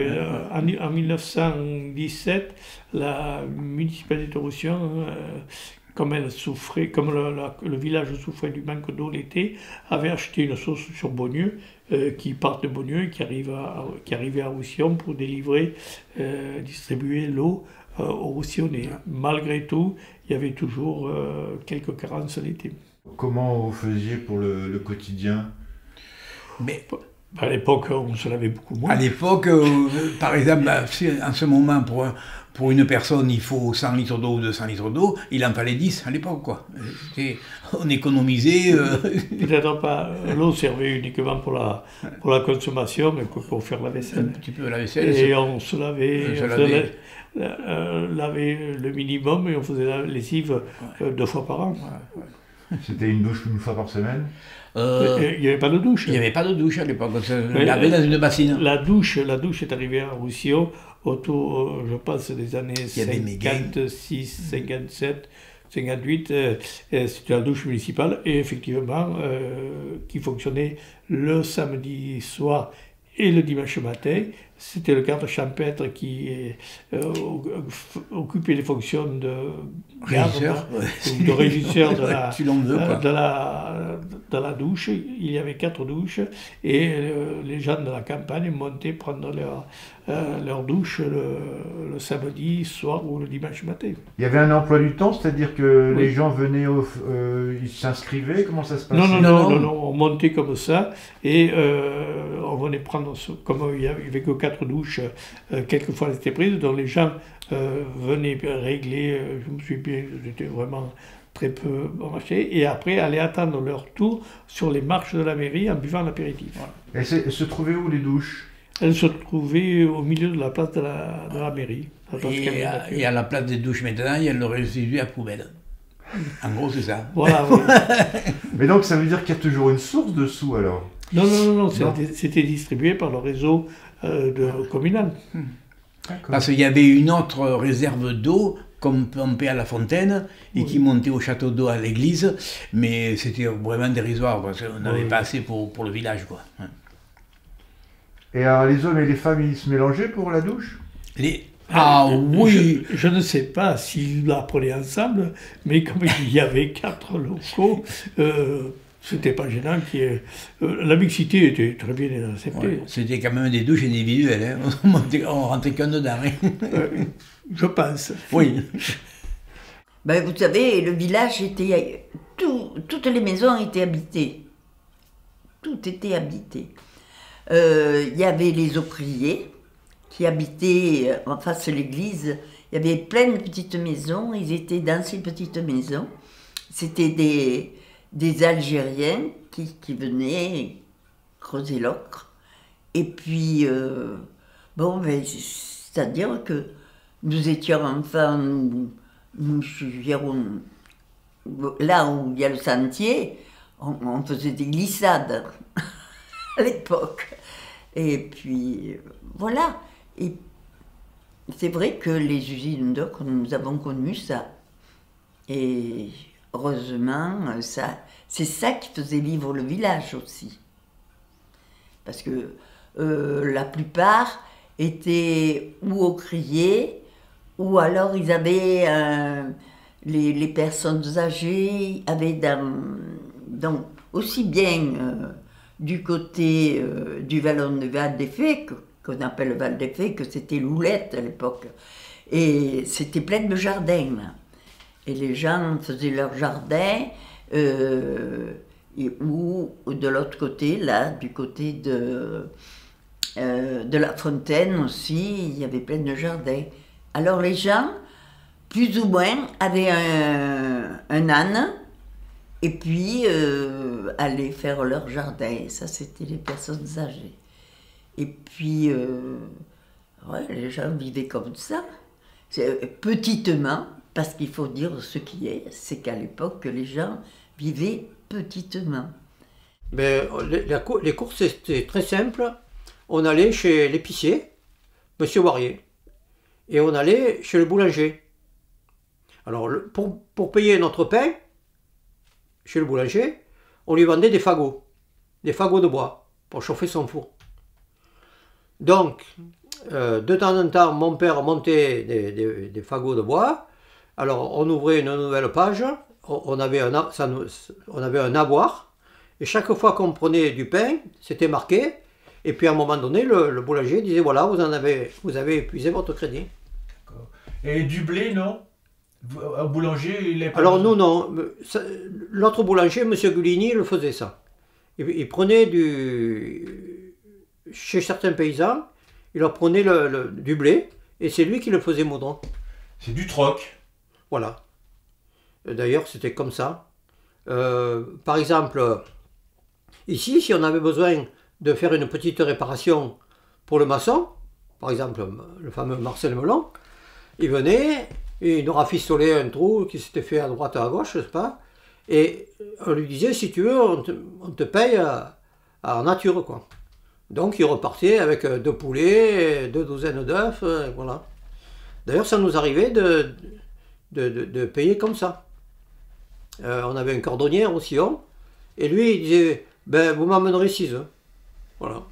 en 1917, la municipalité de Roussillon, comme le village souffrait du manque d'eau l'été, avait acheté une source sur Beaunieu, qui part de Beaunieu et qui arrivait à Roussillon pour distribuer l'eau aux Roussillonnais. Malgré tout, il y avait toujours quelques carences l'été. Comment vous faisiez pour le quotidien? Mais à l'époque, on se lavait beaucoup moins. À l'époque, par exemple, en ce moment, pour une personne, il faut 100 litres d'eau ou 200 litres d'eau, il en fallait 10 à l'époque, quoi. On économisait... Peut-être pas. L'eau servait uniquement pour la consommation, mais pour faire la vaisselle. Un petit peu la vaisselle. Et on se lavait... lavait le minimum et on faisait la lessive 2 fois par an. C'était une douche 1 fois par semaine? Il n'y avait pas de douche. Il n'y avait pas de douche à l'époque, on se lavait dans une bassine. La douche est arrivée à Roussillon autour, je pense, des années 56, 57, 58. C'était la douche municipale et effectivement qui fonctionnait le samedi soir et le dimanche matin. C'était le garde champêtre qui occupait les fonctions de régisseur, de régisseur de la douche. Il y avait 4 douches et les gens de la campagne montaient prendre leur douche le samedi soir ou le dimanche matin. Il y avait un emploi du temps, c'est-à-dire que les gens venaient, ils s'inscrivaient, comment ça se passait? Non, on montait comme ça et on venait prendre, comme il n'y avait que 4 douches, quelquefois elles étaient prises, donc les gens venaient régler, je me souviens, j'étais vraiment très peu bon marché, et après aller attendre leur tour sur les marches de la mairie en buvant l'apéritif. Voilà. Elles se trouvaient où les douches? Elles se trouvaient au milieu de la place de la mairie. Et à la place des douches maintenant, il y a le résidu à poubelle. En gros, c'est ça. Voilà, oui. Mais donc ça veut dire qu'il y a toujours une source dessous alors? Non, c'était distribué par le réseau communal. Parce qu'il y avait une autre réserve d'eau qu'on pompait à la fontaine et qui montait au château d'eau à l'église, mais c'était vraiment dérisoire, parce qu'on n'avait pas assez pour le village, quoi. Et alors les hommes et les femmes, ils se mélangeaient pour la douche? Oui. Je ne sais pas s'ils la prenaient ensemble, mais comme il y avait 4 locaux, c'était pas gênant. La mixité était très bien acceptée. Ouais, c'était quand même des douches individuelles. Hein. On rentrait qu'un dedans. Hein. Je pense. Oui. Ben, vous savez, le village était... toutes les maisons étaient habitées. Tout était habité. Il y avait les ouvriers qui habitaient en face de l'église. Il y avait plein de petites maisons. Ils étaient dans ces petites maisons. C'était des Algériens qui venaient creuser l'ocre. Et puis, bon, ben, c'est-à-dire que nous étions enfants, là où il y a le sentier, on faisait des glissades à l'époque. Et puis, voilà. Et c'est vrai que les usines d'ocre, nous avons connu ça. Et heureusement, c'est ça qui faisait vivre le village aussi. Parce que la plupart étaient ou au crier, ou alors ils avaient, les personnes âgées avaient donc aussi bien du côté du vallon de Val-des-Fées, qu'on appelle le Val-des-Fées, que c'était Loulette à l'époque. Et c'était plein de jardins, là. Et les gens faisaient leur jardin, ou de l'autre côté, là, du côté de la Fontaine aussi, il y avait plein de jardins. Alors les gens, plus ou moins, avaient un âne, et puis allaient faire leur jardin. Et ça, c'était les personnes âgées. Et puis, ouais, les gens vivaient comme ça, petitement, parce qu'il faut dire ce qui est, c'est qu'à l'époque, les gens vivaient petitement. Mais les courses, c'était très simple. On allait chez l'épicier, Monsieur Warrier, et on allait chez le boulanger. Alors, pour payer notre pain, chez le boulanger, on lui vendait des fagots de bois, pour chauffer son four. Donc, de temps en temps, mon père montait des fagots de bois. Alors, on ouvrait une nouvelle page, on avait un avoir, et chaque fois qu'on prenait du pain, c'était marqué, et puis à un moment donné, le boulanger disait, voilà, vous avez épuisé votre crédit. Et du blé, non? Un boulanger, il est pas... Alors nous, non. L'autre boulanger, M. Gulini, le faisait ça. Il prenait chez certains paysans, il leur prenait du blé, et c'est lui qui le faisait moudre. C'est du troc. Voilà. D'ailleurs, c'était comme ça. Par exemple, ici, si on avait besoin de faire une petite réparation pour le maçon, par exemple, le fameux Marcel Melon, il venait, et il nous rafistolait un trou qui s'était fait à droite, à gauche, je sais pas, et on lui disait, si tu veux, on te paye en nature, quoi. Donc, il repartait avec 2 poulets, 2 douzaines d'œufs, voilà. D'ailleurs, ça nous arrivait de payer comme ça. On avait un cordonnier au Sion, et lui, il disait, ben, vous m'emmènerez 6 œufs. Voilà.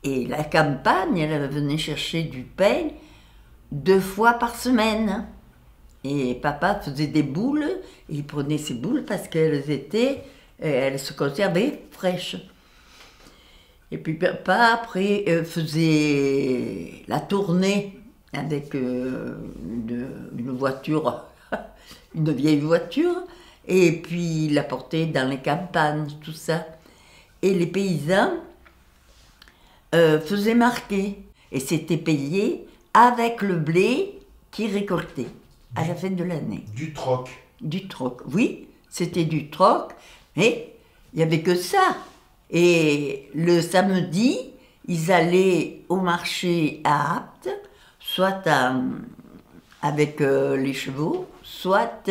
Et la campagne, elle venait chercher du pain 2 fois par semaine. Et papa faisait des boules, et il prenait ces boules parce qu'elles se conservaient fraîches. Et puis papa, après, faisait la tournée avec une voiture, une vieille voiture, et puis il la portait dans les campagnes, tout ça. Et les paysans faisaient marquer, et c'était payé avec le blé qu'ils récoltaient à la fin de l'année. Du troc. Du troc, oui, c'était du troc, mais il n'y avait que ça. Et le samedi, ils allaient au marché à Apt, soit avec les chevaux, soit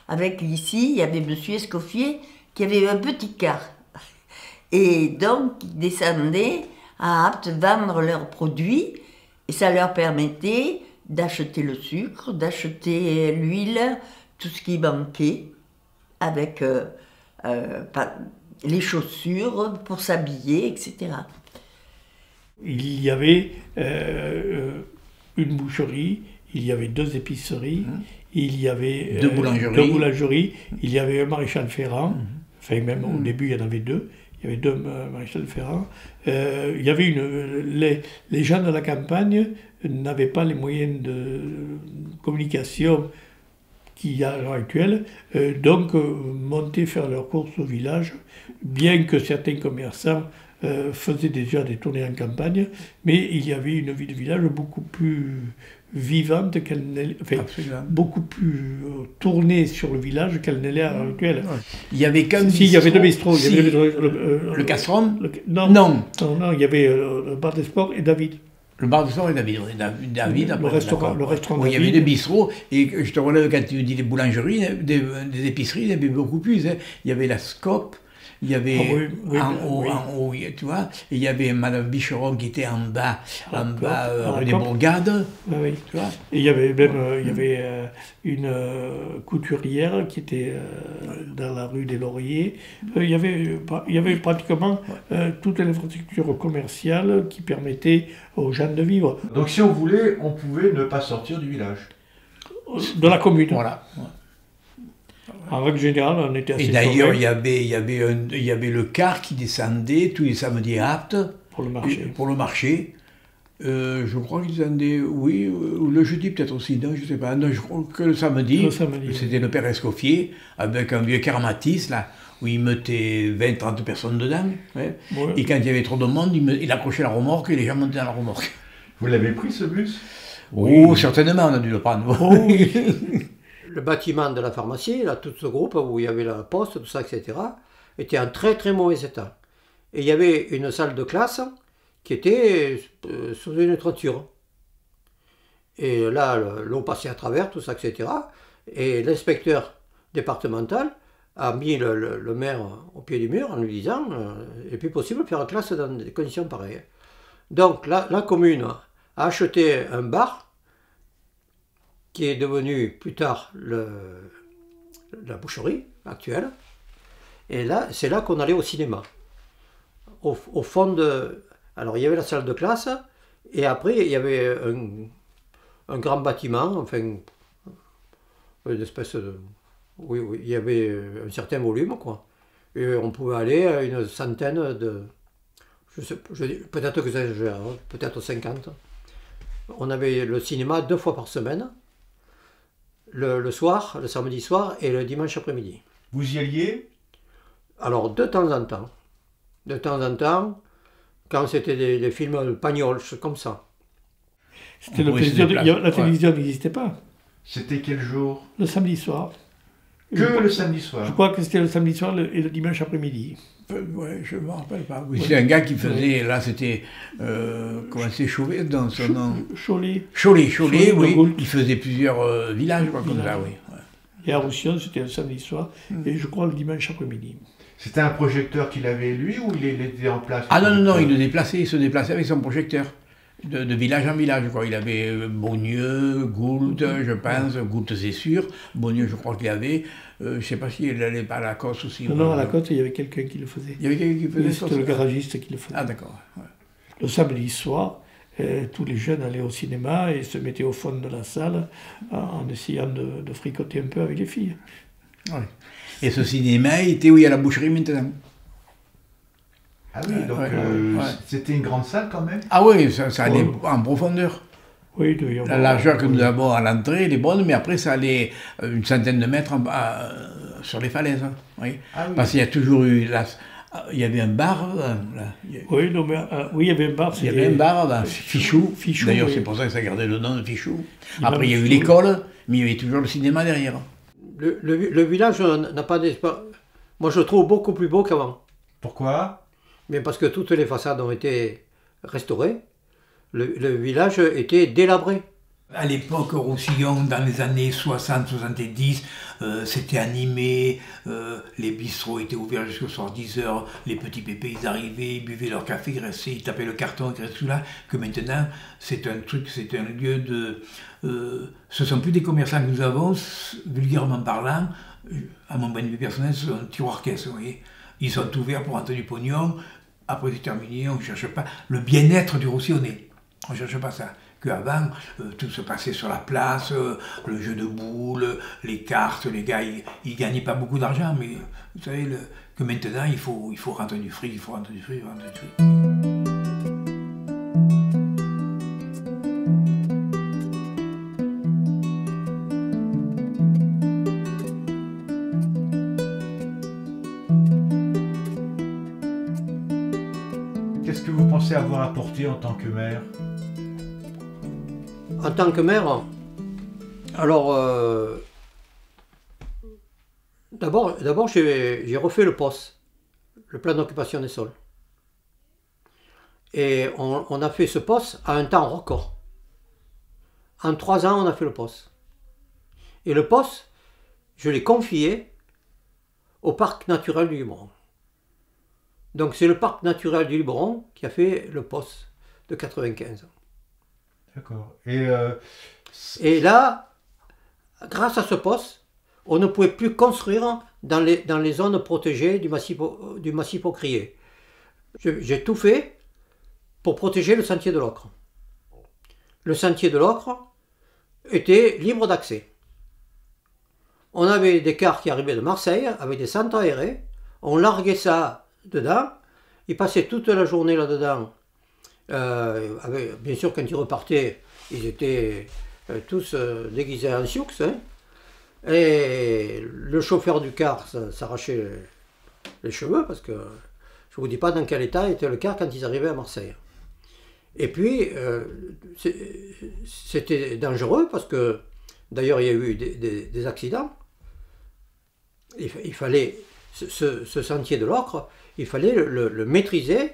avec ici, il y avait M. Escoffier qui avait un petit car. Et donc, ils descendaient à Apt vendre leurs produits, et ça leur permettait d'acheter le sucre, d'acheter l'huile, tout ce qui manquait, avec les chaussures pour s'habiller, etc. Il y avait une boucherie, il y avait 2 épiceries, il y avait 2 boulangeries, il y avait un maréchal ferrant, Enfin, même au début, il y en avait deux. Il y avait deux maréchals Ferrand. Il y avait les gens de la campagne n'avaient pas les moyens de communication qu'il y a à l'heure actuelle, donc monter faire leurs courses au village, bien que certains commerçants faisaient déjà des tournées en campagne, mais il y avait une vie de village beaucoup plus vivante, beaucoup plus tournée sur le village qu'elle n'est à l'heure actuelle. Il y avait qu'un il y avait deux bistrots. Si, le Castron non, il y avait le bar des sports et David. Le bar de sport et David. Le restaurant il y avait des bistrots, et je te relève quand tu dis des boulangeries, des épiceries, il y avait beaucoup plus. Hein. Il y avait la Scope, il y avait en haut, tu vois, et il y avait Madame Bicheron qui était en bas rue des Bourgades. Oui. Tu vois. Et il y avait même une couturière qui était dans la rue des Lauriers. Il y avait pratiquement toute l'infrastructure commerciale qui permettait aux gens de vivre. Donc si on voulait, on pouvait ne pas sortir du village. De la commune. Voilà. En règle générale, on était assez. Et d'ailleurs, il y avait le car qui descendait tous les samedis aptes pour le marché. Pour le marché. Je crois qu'il descendait, oui, ou le jeudi peut-être aussi, non, je ne sais pas. Non, je crois que le samedi. C'était le père Escoffier, avec un vieux car Matisse, là, où il mettait 20-30 personnes dedans. Ouais. Ouais. Et quand il y avait trop de monde, il accrochait la remorque et les gens montaient dans la remorque. Vous l'avez pris, ce bus? Oui, oh, certainement, on a dû le prendre. Oh, oui. Le bâtiment de la pharmacie, là, tout ce groupe où il y avait la poste, tout ça, etc., était en très très mauvais état. Et il y avait une salle de classe qui était sous une toiture. Et là, l'eau passait à travers, tout ça, etc. Et l'inspecteur départemental a mis le maire au pied du mur en lui disant il n'est plus possible de faire classe dans des conditions pareilles. Donc la commune a acheté un bar qui est devenu plus tard la boucherie actuelle. Et là, c'est là qu'on allait au cinéma. Au fond de... Alors, il y avait la salle de classe, et après, il y avait un grand bâtiment, enfin, une espèce de... Oui, il y avait un certain volume, quoi. Et on pouvait aller à une centaine de... peut-être que j'exagère, peut-être 50. On avait le cinéma 2 fois par semaine. Le soir, le samedi soir et le dimanche après-midi. Vous y alliez? Alors, de temps en temps. De temps en temps, quand c'était des films Pagnol, comme ça. C'était la télévision n'existait pas. C'était quel jour? Le samedi soir. Le samedi soir? Je crois que c'était le samedi soir et le dimanche après-midi. Ouais, je ne me rappelle pas. Oui, c'est un gars qui faisait, là c'était, comment c'est, Chauvet dans son nom? Cholet, oui. Il faisait plusieurs villages, quoi, comme ça, oui. Ouais. Et à Roussillon, c'était le samedi soir, et je crois le dimanche après-midi. C'était un projecteur qu'il avait lui, ou il était en place? Ah non, il se déplaçait avec son projecteur. De village en village, quoi. Il avait Beaunieu, Goult, je pense. Goult, c'est sûr. Beaunieu, je crois qu'il avait. Je ne sais pas s'il allait pas à la Côte aussi. Non, à la Côte, il y avait quelqu'un qui le faisait. Il y avait quelqu'un qui faisait ça? C'était le garagiste qui le faisait. Ah, d'accord. Ouais. Le samedi soir, tous les jeunes allaient au cinéma et se mettaient au fond de la salle en essayant de fricoter un peu avec les filles. Ouais. Et ce cinéma était où il y a la boucherie maintenant? Ah oui, donc c'était une grande salle quand même? Ah oui, ça allait en profondeur. Oui, la largeur que nous avons à l'entrée, elle est bonne, mais après ça allait une centaine de mètres sur les falaises. Oui. Ah oui. Parce qu'il y a toujours eu... il y avait un bar. Oui, il y avait un bar. Il y avait un bar, Fichou. D'ailleurs, c'est pour ça que ça gardait le nom de Fichou. Après, il y a eu l'école, mais il y avait toujours le cinéma derrière. Le village n'a pas d'espace. Moi, je le trouve beaucoup plus beau qu'avant. Pourquoi? Mais parce que toutes les façades ont été restaurées. Le village était délabré. À l'époque, Roussillon, dans les années 60-70, c'était animé, les bistrots étaient ouverts jusqu'au soir 10h, les petits pépés, ils arrivaient, ils buvaient leur café, ils restaient, ils tapaient le carton, ils restaient tout là, que maintenant, c'est un truc, c'est un lieu de... ce ne sont plus des commerçants que nous avons, vulgairement parlant, à mon point de vue personnel, ce sont un tiroir caisse, vous voyez. Ils sont ouverts pour entrer du pognon, après c'est terminé, on ne cherche pas le bien-être du Roussillonnais. On ne cherche pas ça. Qu'avant, tout se passait sur la place, le jeu de boules, les cartes, les gars, ils ne gagnaient pas beaucoup d'argent, mais vous savez que maintenant, il faut rentrer du fric, il faut rentrer du fric, il faut rentrer du fric. Qu'est-ce que vous pensez avoir apporté en tant que maire? En tant que maire, alors d'abord j'ai refait le POS, le plan d'occupation des sols. Et on a fait ce POS à un temps record. En 3 ans, on a fait le POS. Et le POS, je l'ai confié au parc naturel du Luberon. Donc c'est le parc naturel du Luberon qui a fait le POS de 95. D'accord. Et là, grâce à ce poste, on ne pouvait plus construire dans les zones protégées du massif aucrier. J'ai tout fait pour protéger le sentier de l'Ocre. Le sentier de l'Ocre était libre d'accès. On avait des cars qui arrivaient de Marseille avec des centres aérés, on larguait ça dedans, ils passaient toute la journée là-dedans. Bien sûr, quand ils repartaient, ils étaient tous déguisés en sioux. Hein. Et le chauffeur du car s'arrachait les cheveux parce que je ne vous dis pas dans quel état était le car quand ils arrivaient à Marseille. Et puis, c'était dangereux parce que, d'ailleurs, il y a eu des accidents. Il fallait, ce sentier de l'Ocre, il fallait le maîtriser,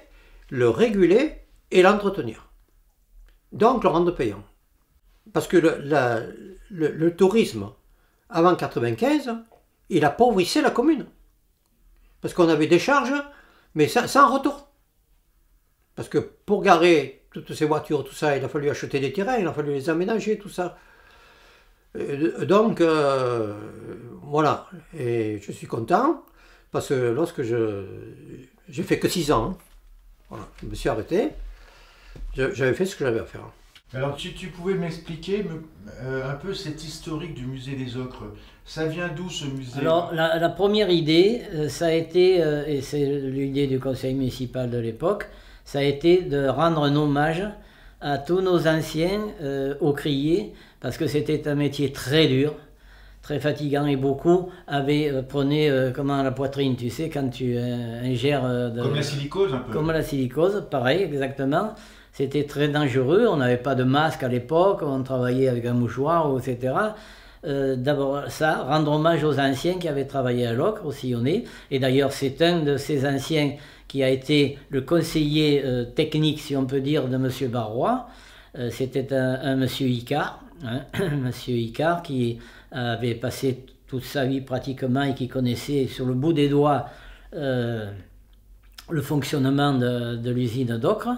le réguler et l'entretenir. Donc le rendre payant. Parce que le tourisme, avant 1995, il appauvrissait la commune. Parce qu'on avait des charges, mais sans retour. Parce que pour garer toutes ces voitures, tout ça, il a fallu acheter des terrains, il a fallu les aménager, tout ça. Donc, voilà. Et je suis content, parce que lorsque j'ai fait que 6 ans, hein. Voilà, je me suis arrêté. J'avais fait ce que j'avais à faire. Alors, tu pouvais m'expliquer un peu cette historique du musée des Ocres. Ça vient d'où ce musée? Alors, la première idée, ça a été, et c'est l'idée du conseil municipal de l'époque, ça a été de rendre un hommage à tous nos anciens aucriers, parce que c'était un métier très dur, très fatigant, et beaucoup prenaient comment la poitrine, tu sais, quand tu ingères... comme la silicose un peu. Comme la silicose, pareil, exactement. C'était très dangereux, on n'avait pas de masque à l'époque, on travaillait avec un mouchoir, etc. D'abord ça, rendre hommage aux anciens qui avaient travaillé à l'Ocre, au Sillonnet. Et d'ailleurs, c'est un de ces anciens qui a été le conseiller technique, si on peut dire, de M. Barrois. C'était un monsieur Icard, hein, monsieur Icard qui avait passé toute sa vie pratiquement et qui connaissait sur le bout des doigts le fonctionnement de l'usine d'Ocre.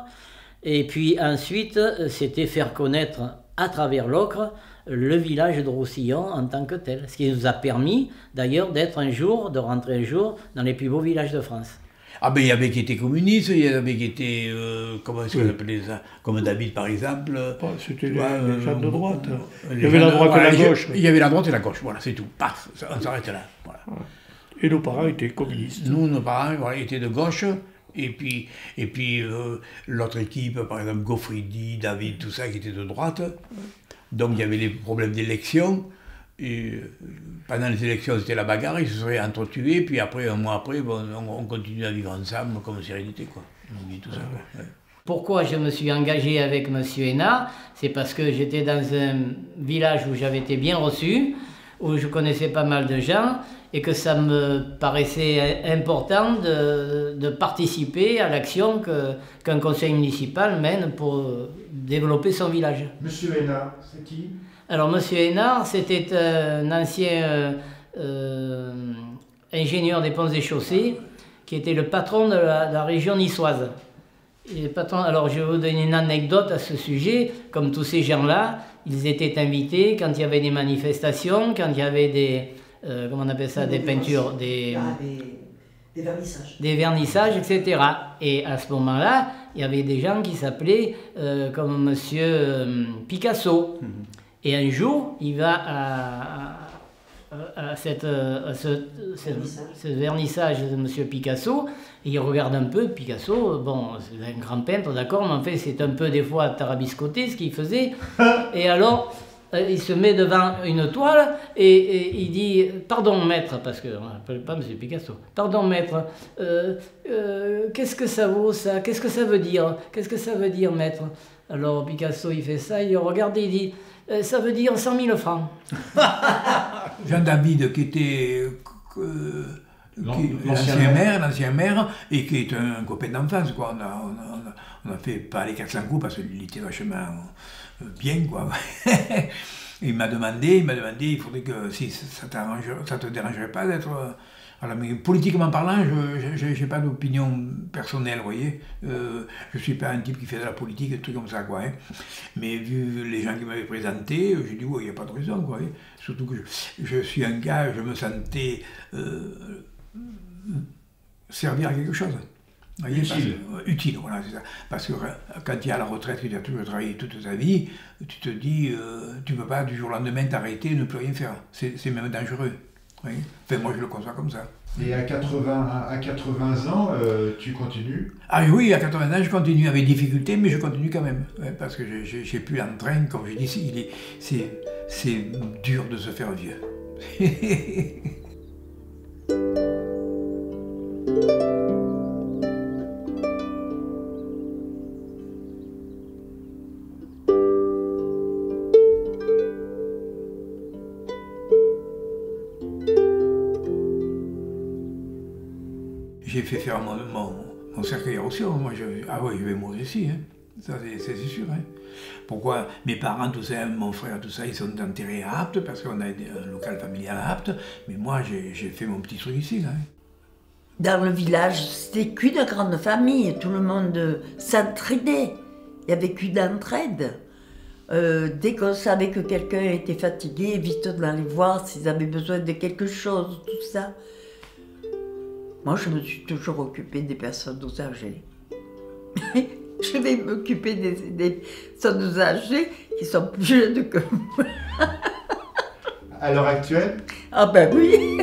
Et puis ensuite, c'était faire connaître à travers l'Ocre le village de Roussillon en tant que tel. Ce qui nous a permis d'ailleurs de rentrer un jour dans les plus beaux villages de France. Ah ben il y avait qui étaient communistes, il y avait qui étaient, comment est-ce qu'on appelait ça, comme David par exemple. C'était les gens de droite. Il y avait la droite et la gauche. Il y avait la droite et la gauche, voilà, c'est tout. Paf, on s'arrête là. Voilà. Et nos parents étaient communistes. Nous, nos parents voilà, étaient de gauche. Et puis l'autre équipe, par exemple Gaufridi, David, tout ça, qui était de droite. Donc il y avait les problèmes d'élection. Et pendant les élections, c'était la bagarre, ils se seraient entretués. Puis après, un mois après, bon, on continue à vivre ensemble comme sérénité, quoi. On vit tout ça, quoi. Ouais. Pourquoi je me suis engagé avec M. Hénard? C'est parce que j'étais dans un village où j'avais été bien reçu, où je connaissais pas mal de gens, et que ça me paraissait important de participer à l'action qu'un conseil municipal mène pour développer son village. Monsieur Hénard, c'est qui? Alors, M. Hénard, c'était un ancien ingénieur des ponts et chaussées qui était le patron de la région niçoise. Et alors, je vais vous donner une anecdote à ce sujet. Comme tous ces gens-là, ils étaient invités quand il y avait des manifestations, quand il y avait des... comment on appelle ça, des peintures, Des vernissages, etc. Et à ce moment-là, il y avait des gens qui s'appelaient comme Monsieur Picasso. Et un jour, il va à ce vernissage de Monsieur Picasso, et il regarde un peu Picasso. Bon, c'est un grand peintre, d'accord, mais en fait, c'est un peu des fois tarabiscoté ce qu'il faisait. Et alors, il se met devant une toile et il dit « Pardon, maître », parce qu'on n'appelle pas M. Picasso. « Pardon, maître, qu'est-ce que ça vaut, ça? Qu'est-ce que ça veut dire? Qu'est-ce que ça veut dire, maître ?» Alors Picasso, il fait ça, il regarde et il dit « Ça veut dire 100 000 francs. » Jean-David, qui était l'ancien maire, et qui est un copain d'enfance, quoi. On a fait pas les 400 coups parce qu'il était vachement bien, quoi. Il m'a demandé, il faudrait que si ça te dérangerait pas d'être. Alors, mais politiquement parlant, je n'ai pas d'opinion personnelle, vous voyez. Je suis pas un type qui fait de la politique, des trucs comme ça, quoi. Hein. Mais vu les gens qui m'avaient présenté, j'ai dit, ouais, il n'y a pas de raison, quoi. Hein. Surtout que je suis un gars, je me sentais servir à quelque chose. Voyez, utile, voilà, c'est ça. Parce que quand tu es à la retraite, tu as toujours travaillé toute ta vie, tu te dis, tu ne peux pas du jour au lendemain t'arrêter et ne plus rien faire. C'est même dangereux. Voyez. Enfin, moi, je le conçois comme ça. Et à 80 ans, tu continues? Ah oui, à 80 ans, je continue avec difficulté, mais je continue quand même. Ouais, parce que j'ai plus l'entrain, comme je dis, c'est dur de se faire vieux. J'ai fait faire mon cercueil à Roussillon. Moi, je vais mourir ici. Hein. Ça, c'est sûr. Hein. Pourquoi mes parents, tout ça, mon frère, tout ça, ils sont enterrés à Apt parce qu'on a un local familial à Apt. Mais moi, j'ai fait mon petit truc ici. Là, hein. Dans le village, c'était qu'une grande famille. Tout le monde s'entraidait. Il n'y avait qu'une entraide. Dès qu'on savait que quelqu'un était fatigué, vite on allait voir s'ils avaient besoin de quelque chose, tout ça. Moi, je me suis toujours occupée des personnes âgées. Je vais m'occuper des personnes âgées qui sont plus jeunes que moi. À l'heure actuelle? Ah ben oui.